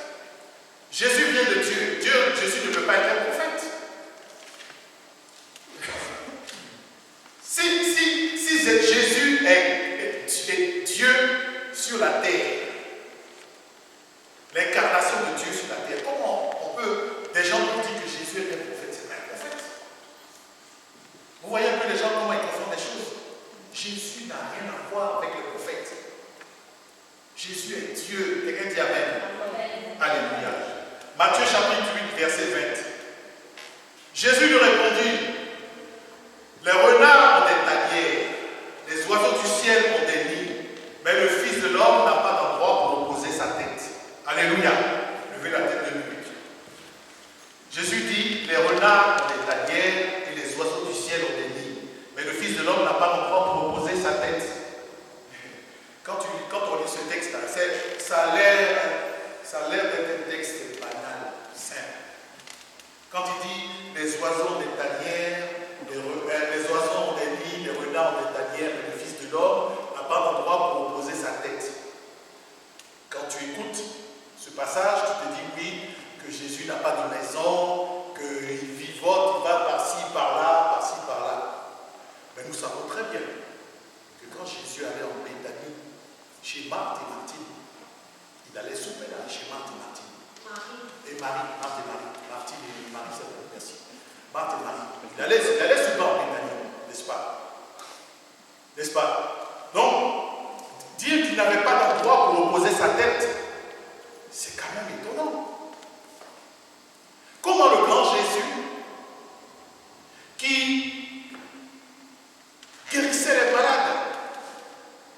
Jésus vient de Dieu. Jésus ne peut pas être un prophète. Si Jésus est Dieu sur la terre, l'incarnation de Dieu sur la terre, comment on peut, des gens nous disent que Jésus est un prophète? C'est pas un prophète. Vous voyez un peu les gens comment ils confondent les choses. Jésus n'a rien à voir avec le prophète. Jésus est Dieu. Quelqu'un dit Amen. Alléluia. Matthieu chapitre 8, verset 20. Jésus lui répondit, les renards ont des tanières, les oiseaux du ciel ont des nids, mais le Fils de l'homme n'a pas d'endroit pour reposer sa tête. Alléluia. Levez la tête de minutes. Jésus dit, les renards ont des tanières et les oiseaux du ciel ont des nids, mais le Fils de l'homme n'a pas d'endroit pour reposer sa tête. Quand on lit ce texte, ça a l'air d'être un texte banal, simple. Quand il dit, les oiseaux ont des tanières, les oiseaux ont des nids, les renards ont des tanières, mais le Fils de l'homme n'a pas d'endroit pour reposer sa tête. Quand tu écoutes ce passage, tu te dis oui, que Jésus n'a pas de maison, qu'il vivote, il va par-ci, par-là, Mais nous savons très bien que quand Jésus allait en Béthanie, chez Marthe et Martine, il allait souper là, chez Marthe et Martine. Et Marie, Marthe et Marie. Martine et Marie, c'est bon, merci. Marthe et Marie. Il allait souper en Béthanie, n'est-ce pas? N'est-ce pas? Donc, dire qu'il n'avait pas d'endroit pour reposer sa tête, c'est quand même étonnant. Comment le grand Jésus, qui guérissait les malades,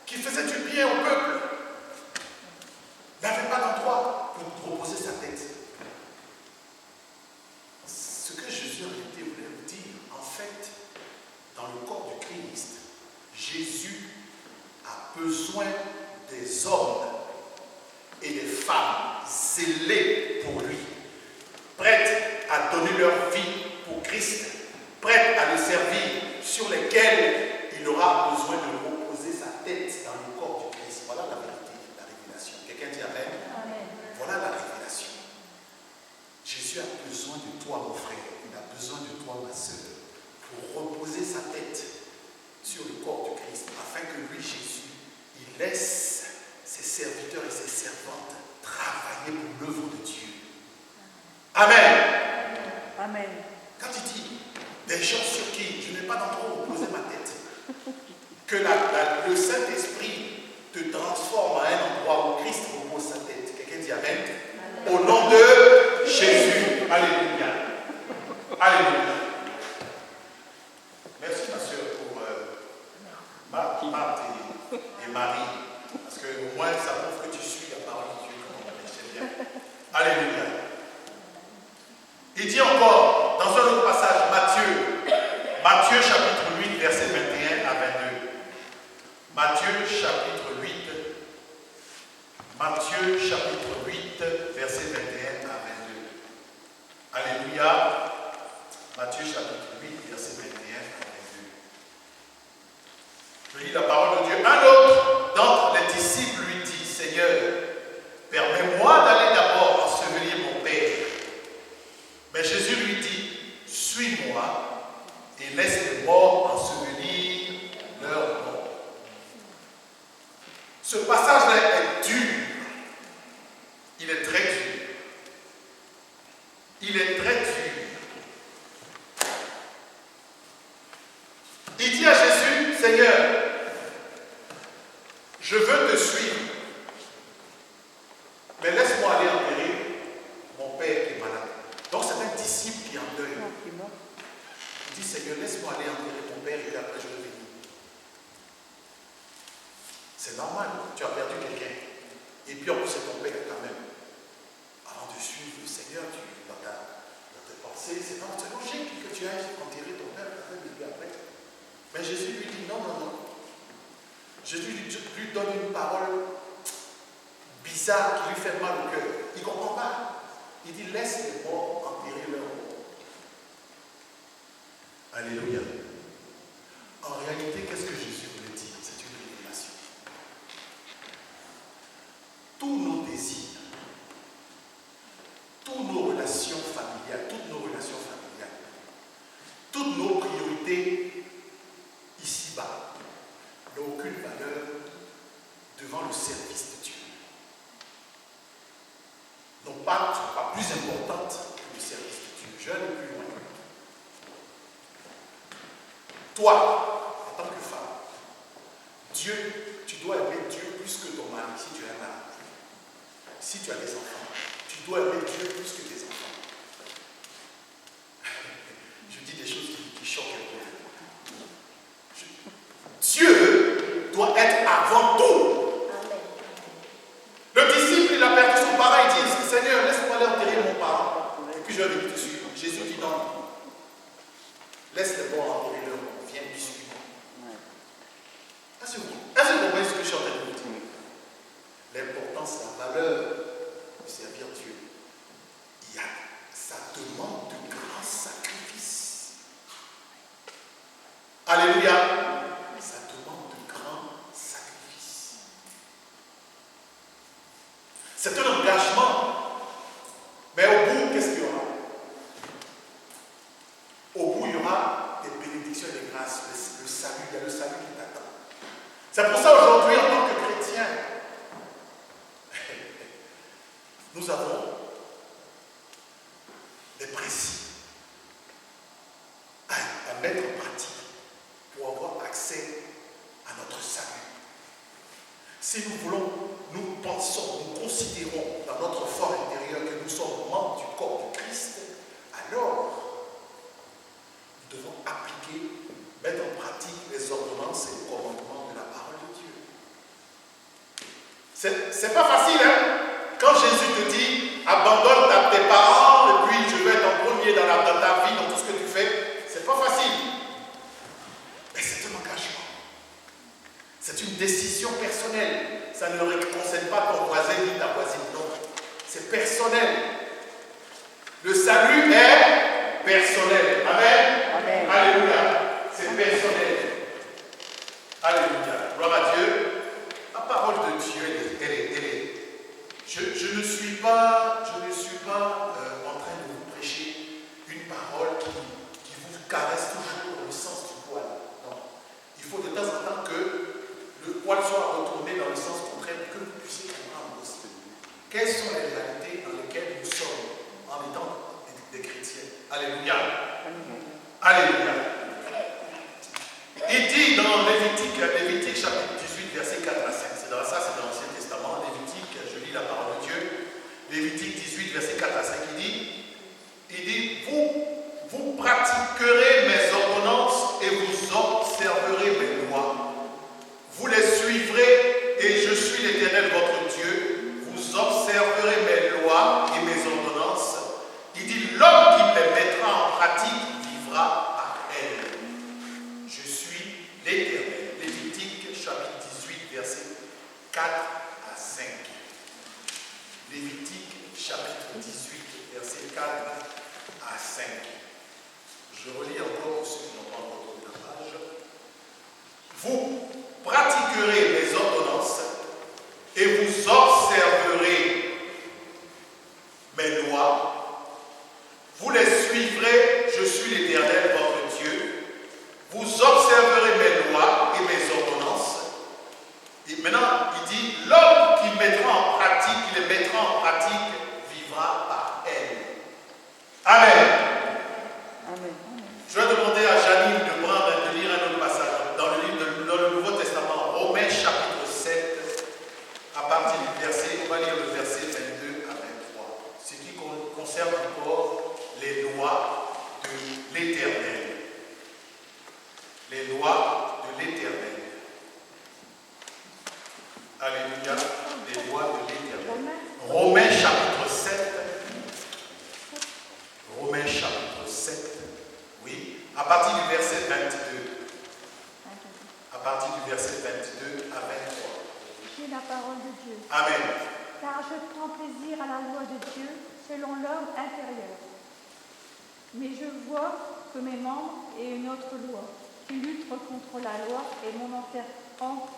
qui faisait du bien au peuple, n'avait pas d'endroit pour reposer sa tête? Ce que Jésus en réalité voulait nous dire, en fait, dans le corps du Christ, Jésus a besoin des hommes et des femmes zélés pour lui, prêtes à donner leur vie pour Christ, prêtes à le servir, sur lesquels il aura besoin de reposer sa tête dans le corps du Christ. Voilà la vérité, la révélation. Quelqu'un dit Amen? Amen. Voilà la révélation. Jésus a besoin de toi, mon frère. Il a besoin de toi, ma soeur, pour reposer sa tête sur le corps du Christ, afin que lui, Jésus, il laisse ses serviteurs et ses servantes travailler pour l'œuvre de Dieu. Amen. pécheurs sur qui je n'ai pas d'endroit où poser ma tête. Que le Saint-Esprit te transforme à un endroit où Christ repose sa tête. Quelqu'un dit Amen. Au nom de Jésus. Alléluia. Alléluia. Merci ma soeur pour Marthe et Marie. Parce qu'au moins ça prouve que tu suis la parole de Dieu. C'est bien. Alléluia. Il dit encore, dans un autre passage, Matthieu chapitre 8, verset 21 à 22. Matthieu chapitre 8, verset 21 à 22. Alléluia. Matthieu chapitre 8, verset 21 à 22. Je lis la parole de Dieu. Un autre d'entre les disciples lui dit, Seigneur, permets-moi d'aller d'abord ensevelir mon Père. Mais Jésus lui dit, suis-moi et laisse les morts ensevelir leurs morts. Ce passage-là est dur. Il est très dur. Il est très dur. Il dit à Jésus, Seigneur, je veux te suivre, mais laisse-moi aller enterrer mon Père qui est malade. Donc c'est un disciple qui est en deuil. Il dit, Seigneur, laisse-moi aller enterrer mon Père et puis après je vais venir. C'est normal, tu as perdu quelqu'un. Et puis en plus c'est ton Père quand même. Avant de suivre le Seigneur, dans tes pensées, c'est logique que tu ailles enterrer ton Père et puis après. Mais Jésus lui dit, non. Jésus lui donne une parole bizarre qui lui fait mal au cœur. Il ne comprend pas. Il dit, laisse les morts enterrer leurs morts. Alléluia. En réalité, qu'est-ce que Jésus voulait dire? C'est une révélation. Tous nos désirs, toutes nos relations familiales, toutes nos priorités ici-bas n'ont aucune valeur devant le service de Dieu. Ne sont pas plus importantes que le service de Dieu. Je vais aller plus loin. Toi, en tant que femme, Dieu, tu dois aimer Dieu plus que ton mari si tu es un mari. Si tu as des enfants, tu dois aimer Dieu plus que tes enfants. Je dis des choses qui choquent un peu. Dieu doit être avant tout. Le disciple, il a perdu son parent, il dit, Seigneur, laisse-moi aller enterrer mon parent. Et puis je vais venir te suivre. Jésus dit non. Laisse les morts enterrer leur mort. Viens me suivre. Est-ce que vous comprenez ce que je suis en train de vous dire? L'importance, la valeur de servir Dieu. Ça demande de grands sacrifices. Alléluia. Ça demande de grands sacrifices. C'est un engagement. Mais au bout, qu'est-ce qu'il y aura? Au bout, il y aura des bénédictions et des grâces. Le salut, il y a le salut qui t'attend. C'est pour ça aujourd'hui, en tant que chrétien, nous avons des principes à mettre en pratique pour avoir accès à notre salut. Si nous voulons, nous pensons, nous considérons dans notre fort intérieur que nous sommes membres du corps de Christ, alors nous devons appliquer, mettre en pratique les ordonnances et les commandements de la parole de Dieu. C'est pas facile, hein? Quand Jésus te dit, abandonne tes parents, et puis je vais être en premier dans ta vie, dans tout ce que tu fais, c'est pas facile. Mais c'est un engagement. C'est une décision personnelle. Ça ne concerne pas ton voisin ni ta voisine, non. C'est personnel. Le salut est personnel. Amen. Amen. Alléluia. C'est personnel. Alléluia. Gloire à Dieu. La parole de Dieu, elle est. Je ne suis pas en train de vous prêcher une parole qui vous caresse toujours dans le sens du poil. Non. Il faut de temps en temps que le poil soit retourné dans le sens contraire et que vous puissiez comprendre aussi. Quelles sont les réalités dans lesquelles nous sommes en étant des chrétiens? Alléluia. Alléluia. Il dit dans Lévitique chapitre 18, verset 4 à 5. C'est dans l'Ancien Testament. Lévitique, je lis la parole de Dieu. Lévitique 18, verset 4 à 5, il dit, vous pratiquerez mes ordonnances et vous observerez mes lois. Vous les suivrez et je suis l'Éternel votre Dieu. Vous observerez mes lois et mes ordonnances. Il dit, l'homme qui les mettra en pratique vivra par elles. Je suis l'Éternel. Lévitique chapitre 18, verset 4 à 5. Lévitique chapitre 18, verset 4 à 5. Je relis encore pour ceux qui n'ont pas encore tourné la page. Vous pratiquerez mes ordonnances et vous observerez mes lois. Vous les suivrez, je suis l'Éternel votre Dieu. Vous observerez mes lois et mes ordonnances. Et maintenant, il dit, l'homme qui les mettra en pratique, vivra par elle. Amen.
Amen.
Je vais demander à Janine de lire un autre passage dans le Nouveau Testament, Romains chapitre 7, à partir du verset, on va lire le verset 22 à 23. Ce qui concerne encore les lois de l'Éternel. Les lois de l'Éternel. Alléluia, les lois de l'Éternel. Romains chapitre 7. Romains chapitre 7. Oui, à partir du verset 22. À partir du verset 22 à 23.
J'ai la parole de Dieu.
Amen.
Car je prends plaisir à la loi de Dieu selon l'homme intérieur. Mais je vois que mes membres et une autre loi qui lutte contre la loi et mon entêtement,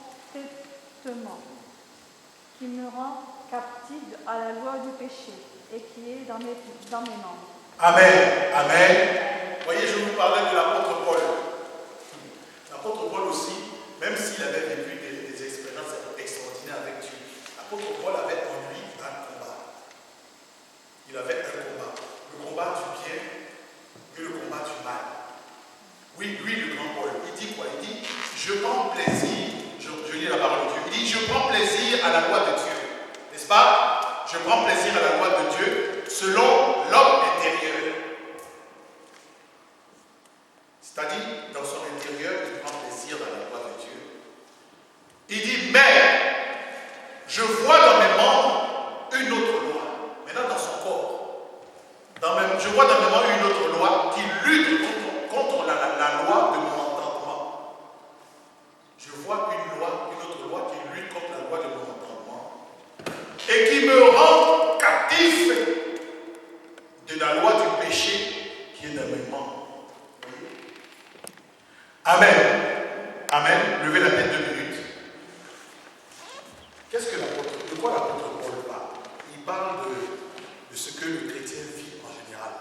qui me rend captif à la loi du péché et qui est dans mes membres.
Amen. Amen. Vous voyez, je vous parlais de l'apôtre Paul. L'apôtre Paul aussi, même s'il avait vécu des expériences extraordinaires avec Dieu, l'apôtre Paul avait en lui un combat. Il avait un combat. Le combat du bien et le combat du mal. Oui, lui, le grand Paul, il dit quoi? Il dit, je prends plaisir, je lis la parole de Dieu, il dit, je prends plaisir à la loi de Dieu. N'est-ce pas? Je prends plaisir à la loi de Dieu selon l'homme intérieur. C'est-à-dire, dans son intérieur, il prend plaisir dans la loi de Dieu. Il dit, mais je vois dans mes membres une autre loi. Maintenant, dans son corps. Je vois dans mes membres une autre loi qui lutte contre la loi de mon entendement. Je vois une autre loi qui lutte contre la loi de mon entendement. Et qui me rend captif de la loi du péché qui est dans mes membres. Amen. Amen. Levez la tête 2 minutes. De quoi l'apôtre Paul parle? Il parle de ce que le chrétien vit en général.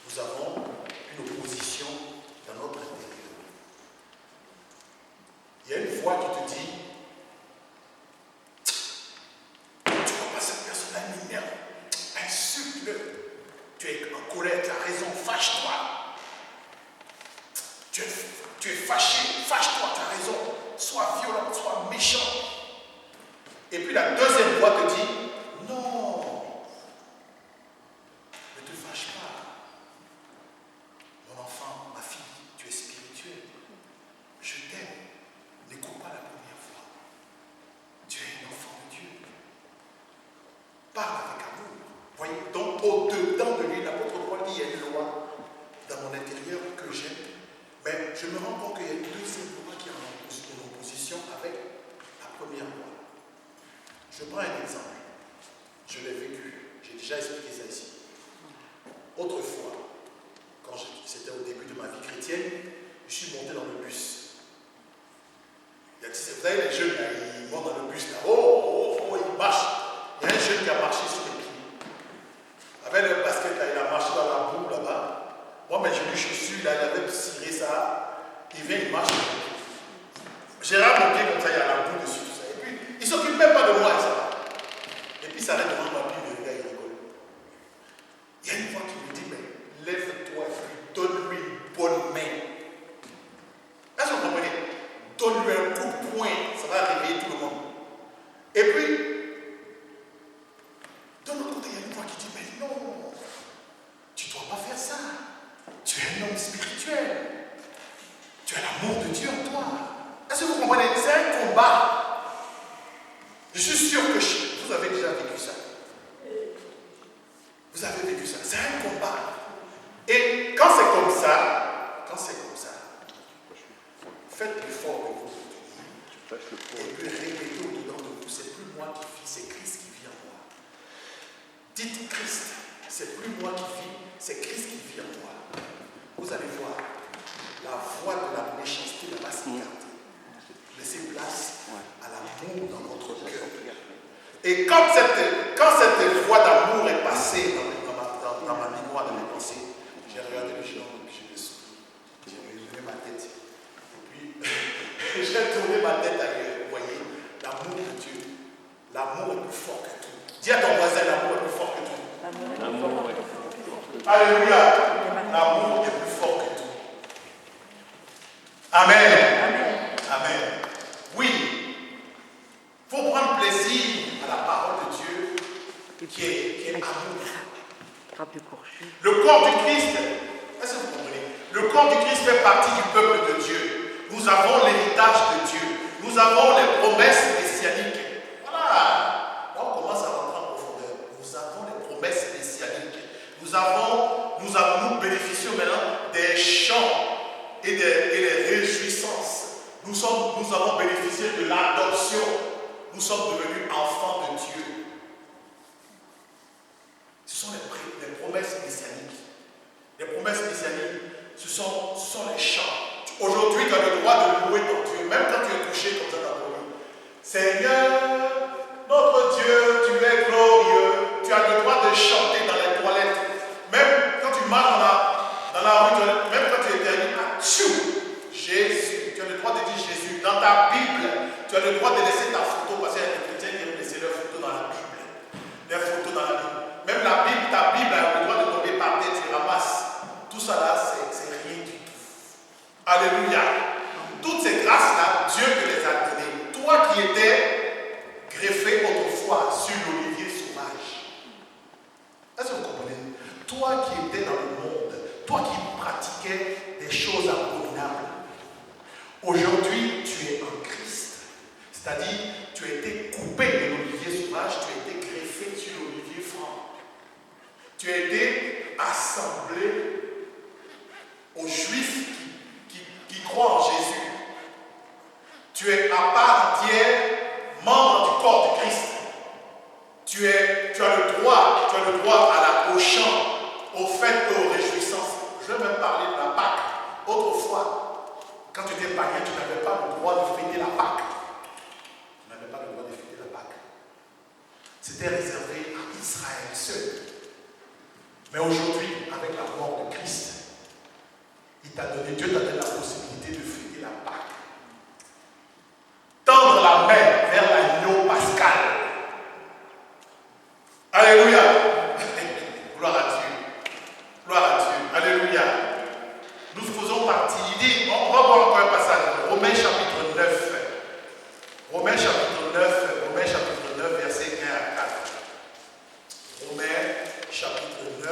Nous avons une opposition dans notre intérieur. Il y a une voix qui te dit, tu vois pas cette personne-là, elle m'énerve. Insulte-le. Tu es en colère, tu as raison, fâche-toi. Tu es fâché, fâche-toi, tu as raison. Sois violent, sois méchant. Et puis la deuxième voix te dit, non, ne te fâche pas. Mon enfant, ma fille, tu es spirituel. Je t'aime. N'écoute pas la première fois. Tu es un enfant de Dieu. Parle avec amour. Voyez, donc au-dedans de lui, l'apôtre Paul dit, il y a une loi dans mon intérieur que j'aime. Mais je me rends compte qu'il y a une deuxième loi qui est en opposition avec la première loi. Je prends un exemple. Je l'ai vécu. J'ai déjà expliqué ça ici. Autrefois, quand c'était au début de ma vie chrétienne, je suis monté dans le bus. Vous savez, les jeunes, là, ils montent dans le bus, là. Ils marchent. Il y a un jeune qui a marché sur les pieds. Avec le basket, là, il a marché dans la boue, là-bas. Moi, mes jolies chaussures, là, il avait ciré ça. Il vient, il marche. J'ai remonté comme ça, il y a la boue dessus, tout ça. Et puis, il ne s'occupe même pas de moi, ça. Et puis, ça s'arrête devant ma Bible, le gars, il rigole. Il y a une voix qui me dit, mais lève-toi et puis donne-lui une Dieu en toi. Est-ce que vous comprenez? C'est un combat. Je suis sûr que vous avez déjà vécu ça. Vous avez vécu ça. C'est un combat. Et quand c'est comme ça, faites l'effort que vous. Et puis répétez au-dedans de vous, c'est plus moi qui vis, c'est Christ qui vit en moi. Dites Christ, c'est plus moi qui vis, c'est Christ qui vit en moi. Vous allez voir, la voix de la méchanceté va s'écarter. Laissez place à l'amour dans votre cœur. Et quand cette voix d'amour est passée dans ma mémoire, dans mes pensées, j'ai regardé le géant et puis je me souris. J'ai relevé ma tête. Et puis, j'ai tourné ma tête ailleurs. Vous voyez, l'amour de Dieu, l'amour est plus fort que tout. Dis à ton voisin, l'amour est plus fort que tout. Alléluia. L'amour est plus fort que tout. Amen. Amen. Oui. Il faut prendre plaisir à la parole de Dieu qui est amour. Le corps du Christ, est-ce que vous comprenez? Le corps du Christ fait partie du peuple de Dieu. Nous avons l'héritage de Dieu. Nous avons les promesses messianiques. Voilà. Là, on commence à rentrer en profondeur. Nous avons les promesses messianiques. Nous bénéficions maintenant des chants et des réjouissances. Nous avons bénéficié de l'adoption. Nous sommes devenus enfants de Dieu. Ce sont les promesses messianiques. Les promesses messianiques, ce sont les chants. Aujourd'hui, tu as le droit de louer ton Dieu, même quand tu es couché comme ça dans ton lit. Seigneur, notre Dieu, tu es glorieux. Tu as le droit de chanter dans les toilettes. Même quand tu marches dans la rue, même quand tu éternues, Jésus, tu as le droit de dire Jésus. Dans ta Bible, tu as le droit de laisser ta photo, parce qu'il y a des chrétiens qui aiment laisser leur photo dans la Bible. Les photos dans la Bible. Même la Bible, ta Bible a le droit de tomber par terre, tu ramasses. Tout ça là, c'est rien du tout. Alléluia. Toutes ces grâces-là, Dieu te les a données. Toi qui étais greffé autrefois sur l'olivier sauvage. Est-ce que vous comprenez? Toi qui étais dans le monde, toi qui pratiquais des choses abominables, aujourd'hui tu es en Christ. C'est-à-dire, tu as été coupé de l'olivier sauvage, tu as été greffé sur l'olivier franc. Tu as été assemblé aux Juifs qui croient en Jésus. Tu es à part entière membre du corps de Christ. Tu as le droit au chant, aux fêtes et aux réjouissances. Je vais même parler de la Pâque. Autrefois, quand tu étais païen, tu n'avais pas le droit de fêter la Pâque. Tu n'avais pas le droit de fêter la Pâque. C'était réservé à Israël seul. Mais aujourd'hui, avec la mort de Christ, Dieu t'a donné la possibilité de fêter la Pâque. Tendre la main vers l'agneau pascal. Alléluia. Gloire à Dieu. Gloire à Dieu. Alléluia. Nous faisons partie. Il dit, on va voir encore un passage. Romains chapitre 9. Romains chapitre 9, verset 1 à 4. Romains chapitre 9,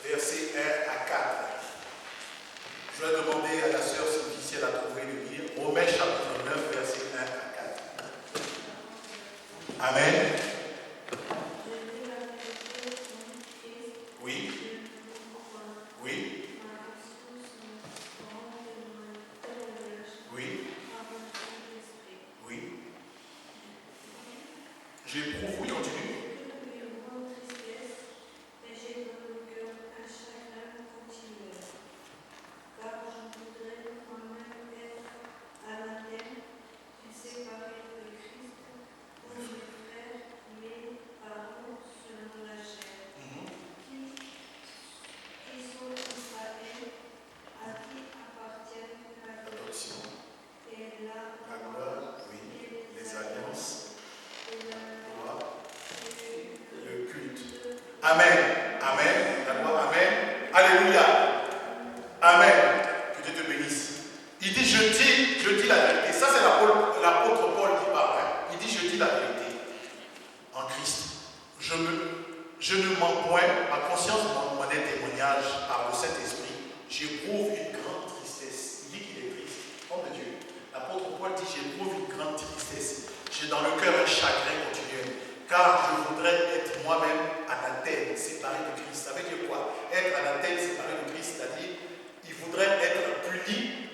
verset 1 à 4. Je vais demander à la sœur si elle a trouvé le lire. Romains chapitre 9, verset 1 à 4. Amen. Oui. Oui. Oui. Oui. J'éprouve, oui, continue. Amen. Amen. D'accord. Amen. Alléluia. Amen. Que Dieu te bénisse. Il dit, je dis la vérité. Ça, c'est l'apôtre Paul qui parle. Il dit, je dis la vérité. En Christ. Je ne mens point. Ma conscience m'en est témoignage par le Saint-Esprit. J'éprouve une grande tristesse. Il dit qu'il est triste. Homme de Dieu. dans le cœur un chagrin continuel, car je voudrais être moi-même anathème, séparé de Christ. Ça veut dire quoi? Être anathème, séparé de Christ, c'est-à-dire, il voudrait être puni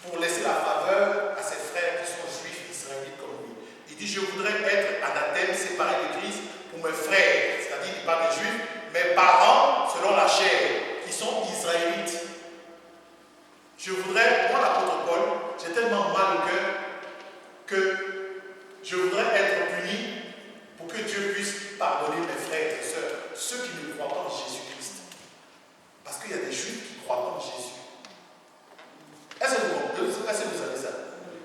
pour laisser la faveur à ses frères qui sont juifs, israélites comme lui. Il dit, je voudrais être anathème, séparé de Christ pour mes frères, c'est-à-dire, il parle des juifs, mes parents, selon la chair, qui sont israélites. Je voudrais, moi l'apôtre Paul, j'ai tellement mal au cœur que je voudrais être puni pour que Dieu puisse pardonner mes frères et sœurs, ceux qui ne croient pas en Jésus-Christ. Parce qu'il y a des juifs qui ne croient pas en Jésus. Est-ce que vous savez ça?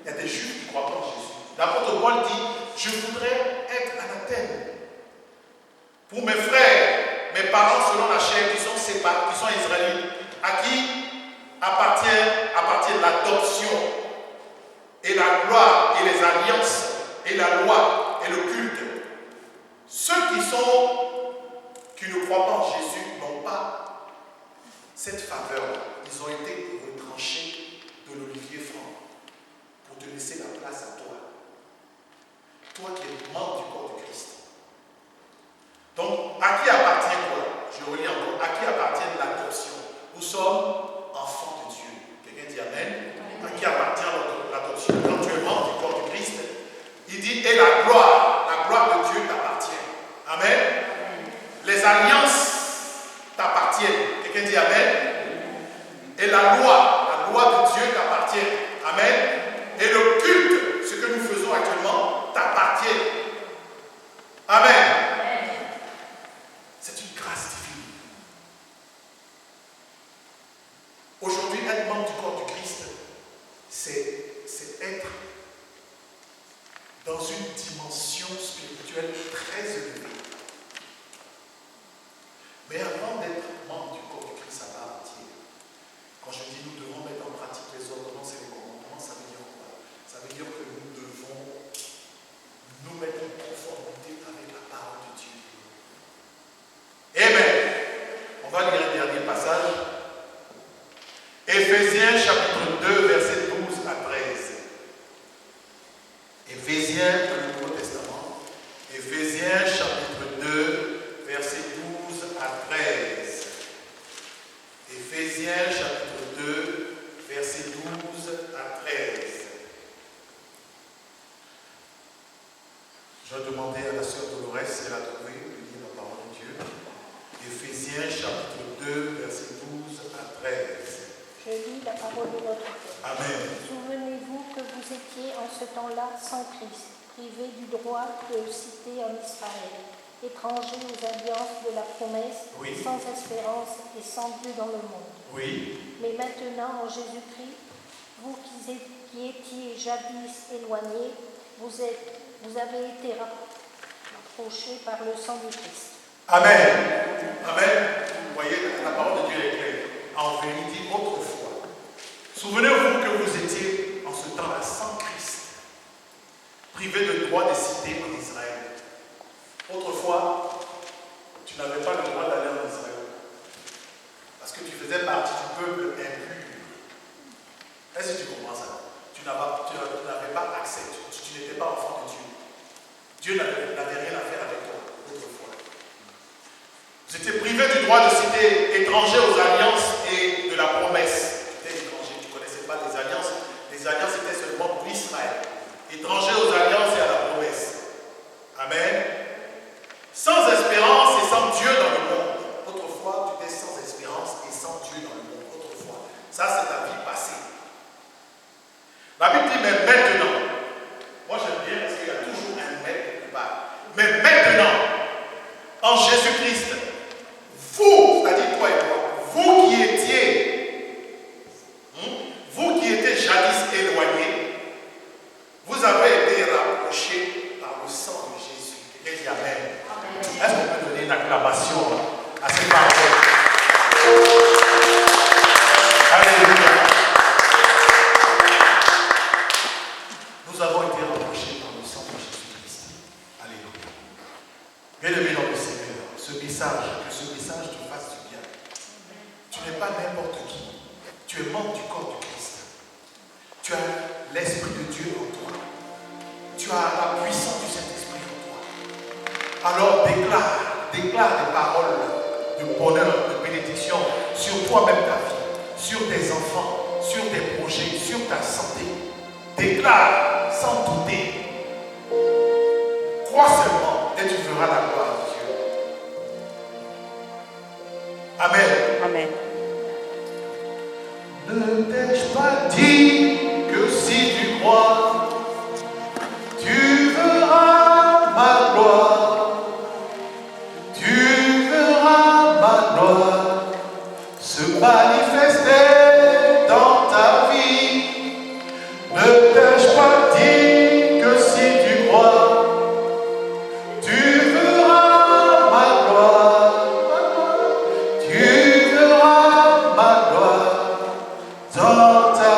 Il y a des juifs qui ne croient pas en Jésus. L'apôtre Paul dit, je voudrais être anathème pour mes frères, mes parents selon la chair qui sont séparés, qui sont israélites, à qui appartient l'adoption et la gloire et les alliances et la loi et le culte. Ceux qui ne croient pas en Jésus n'ont pas cette faveur. Ils ont été retranchés de l'olivier franc pour te laisser la place à toi. Toi qui es membre du corps du Christ. Donc, à qui appartient quoi? Je relis encore. À qui appartient l'adoption? Nous sommes enfants de Dieu. Quelqu'un dit Amen. À qui appartient l'adoption? Quand tu es membre du corps du Christ, il dit, et la gloire de Dieu t'appartient. Amen. Les alliances t'appartiennent. Quelqu'un dit Amen. Et la loi de Dieu t'appartient. Amen. Et le culte, ce que nous faisons actuellement, t'appartient. Amen. C'est une grâce divine. Aujourd'hui, être membre du corps du Christ, c'est être dans une dimension spirituelle très élevée. Mais avant d'être membre du corps du Christ à part entière, quand je dis nous devons mettre en pratique les ordonnances et les commandements, ça veut dire quoi? Ça veut dire que nous devons nous mettre en conformité avec la parole de Dieu. Amen. On va lire un dernier passage. Éphésiens chapitre 2, verset 12 à 13. Éphésiens, dans le Nouveau Testament. Éphésiens chapitre 2, verset 12 à 13. Éphésiens chapitre 2, verset 12 à 13. Je vais demander à la sœur Dolores si elle a trouvé de lire la parole de Dieu. Éphésiens chapitre 2, verset 12 à 13.
Je lis la parole de notre Père.
Amen.
Souvenez-vous que vous étiez en ce temps-là sans Christ, privés du droit de cité en Israël, étrangers aux alliances de la promesse,
Oui.
sans espérance et sans Dieu dans le monde.
Oui.
Mais maintenant, en Jésus-Christ, vous qui étiez jadis éloignés, vous avez été rapprochés par le sang du Christ.
Amen. Amen. Vous voyez, la parole de Dieu est claire. En vérité, autrefois, souvenez-vous que vous étiez en ce temps-là sans Christ, privés de droit de cité en Israël. Autrefois, tu n'avais pas le droit d'aller en Israël parce que tu faisais partie du peuple impur. Est-ce que tu comprends ça? Tu n'avais pas accès, tu n'étais pas enfant de Dieu. Dieu n'avait rien à faire avec toi autrefois. Vous étiez privés du droit de cité, étrangers aux alliances et de la promesse. Tu étais étranger, tu ne connaissais pas les alliances. Les alliances étaient seulement pour Israël. Étrangers aux alliances et à la promesse. Amen. Sans espérance et sans Dieu dans le monde. Autrefois, tu étais sans espérance et sans Dieu dans le monde. Autrefois. Ça, c'est ta vie passée. La Bible dit, mais maintenant, moi j'aime bien parce qu'il y a toujours un mais quelque part. Mais maintenant, en Jésus-Christ, vous, c'est-à-dire toi et moi, vous qui étiez jadis éloignés, vous avez été rapprochés par le sang de Jésus. Quelqu'un dit Amen. Est-ce qu'on peut donner une acclamation à cette parole? Alléluia. Nous avons été rapprochés par le sang de Jésus-Christ. Alléluia. Bien-aimés dans le Seigneur, que ce message te fasse du bien. Tu n'es pas n'importe qui. Tu es membre du corps du Christ. Tu as l'Esprit de Dieu en toi. tu as la puissance du Saint-Esprit en toi. Alors déclare des paroles de bonheur, de bénédiction sur toi-même ta vie, sur tes enfants, sur tes projets, sur ta santé. Déclare sans douter. Crois seulement et tu verras la gloire de Dieu. Amen.
Amen.
Ne t'ai-je pas dit que si tu crois, tu verras ma gloire, tu verras ma gloire se manifester dans ta vie. Ne t'ai-je pas dit que si tu crois, tu verras ma gloire, tu verras ma gloire dans ta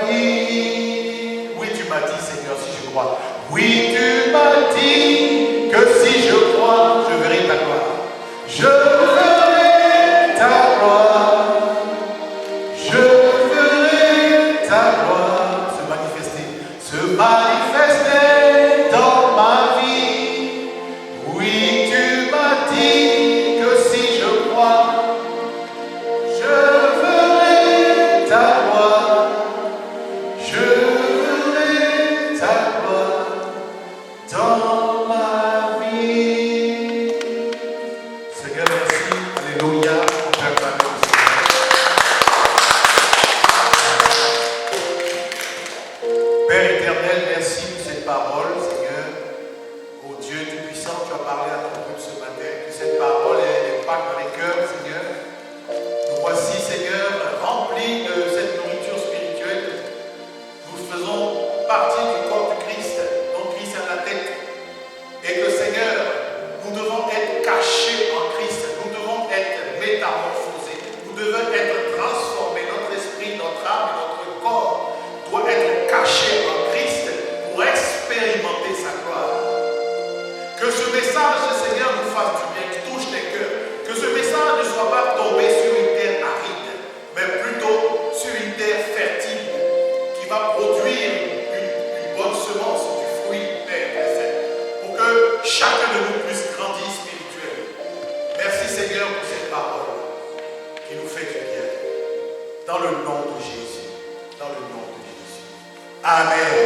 vie. Oui, tu m'as dit, Seigneur, si je crois. Oui, tu m'as dit que si je crois, je verrai ta gloire. Je verrai ta gloire. Je verrai ta gloire se manifester dans ma vie. Oui, tu m'as dit que si je crois, je verrai ta gloire. Je verrai ta gloire dans ma vie. Seigneur, merci. Alléluia. On peut acclamer le Seigneur. Père éternel, merci pour cette parole, Seigneur. Oh Dieu Tout-Puissant, tu as parlé à ton peuple ce matin. Que cette parole ait impact dans les cœurs, Seigneur. Nous voici, Seigneur, remplis de cette nourriture spirituelle. Nous faisons partie du corps de Christ, dont Christ est la tête. Et que, Seigneur, nous devons être cachés en Christ. Nous devons être métamorphosés. Nous devons être transformés. Notre esprit, notre âme et notre corps doit être caché en Christ pour expérimenter sa gloire. Que ce message, Seigneur, nous fasse du bien, qui touche les cœurs. Que ce message ne soit pas tombé sur une terre aride, mais plutôt sur une terre fertile qui va produire une bonne semence, du fruit, Père très saint, pour que chacun de nous puisse grandir spirituellement. Merci, Seigneur, pour cette parole qui nous fait du bien. Dans le nom de Jésus. Dans le nom de Jésus. Amen.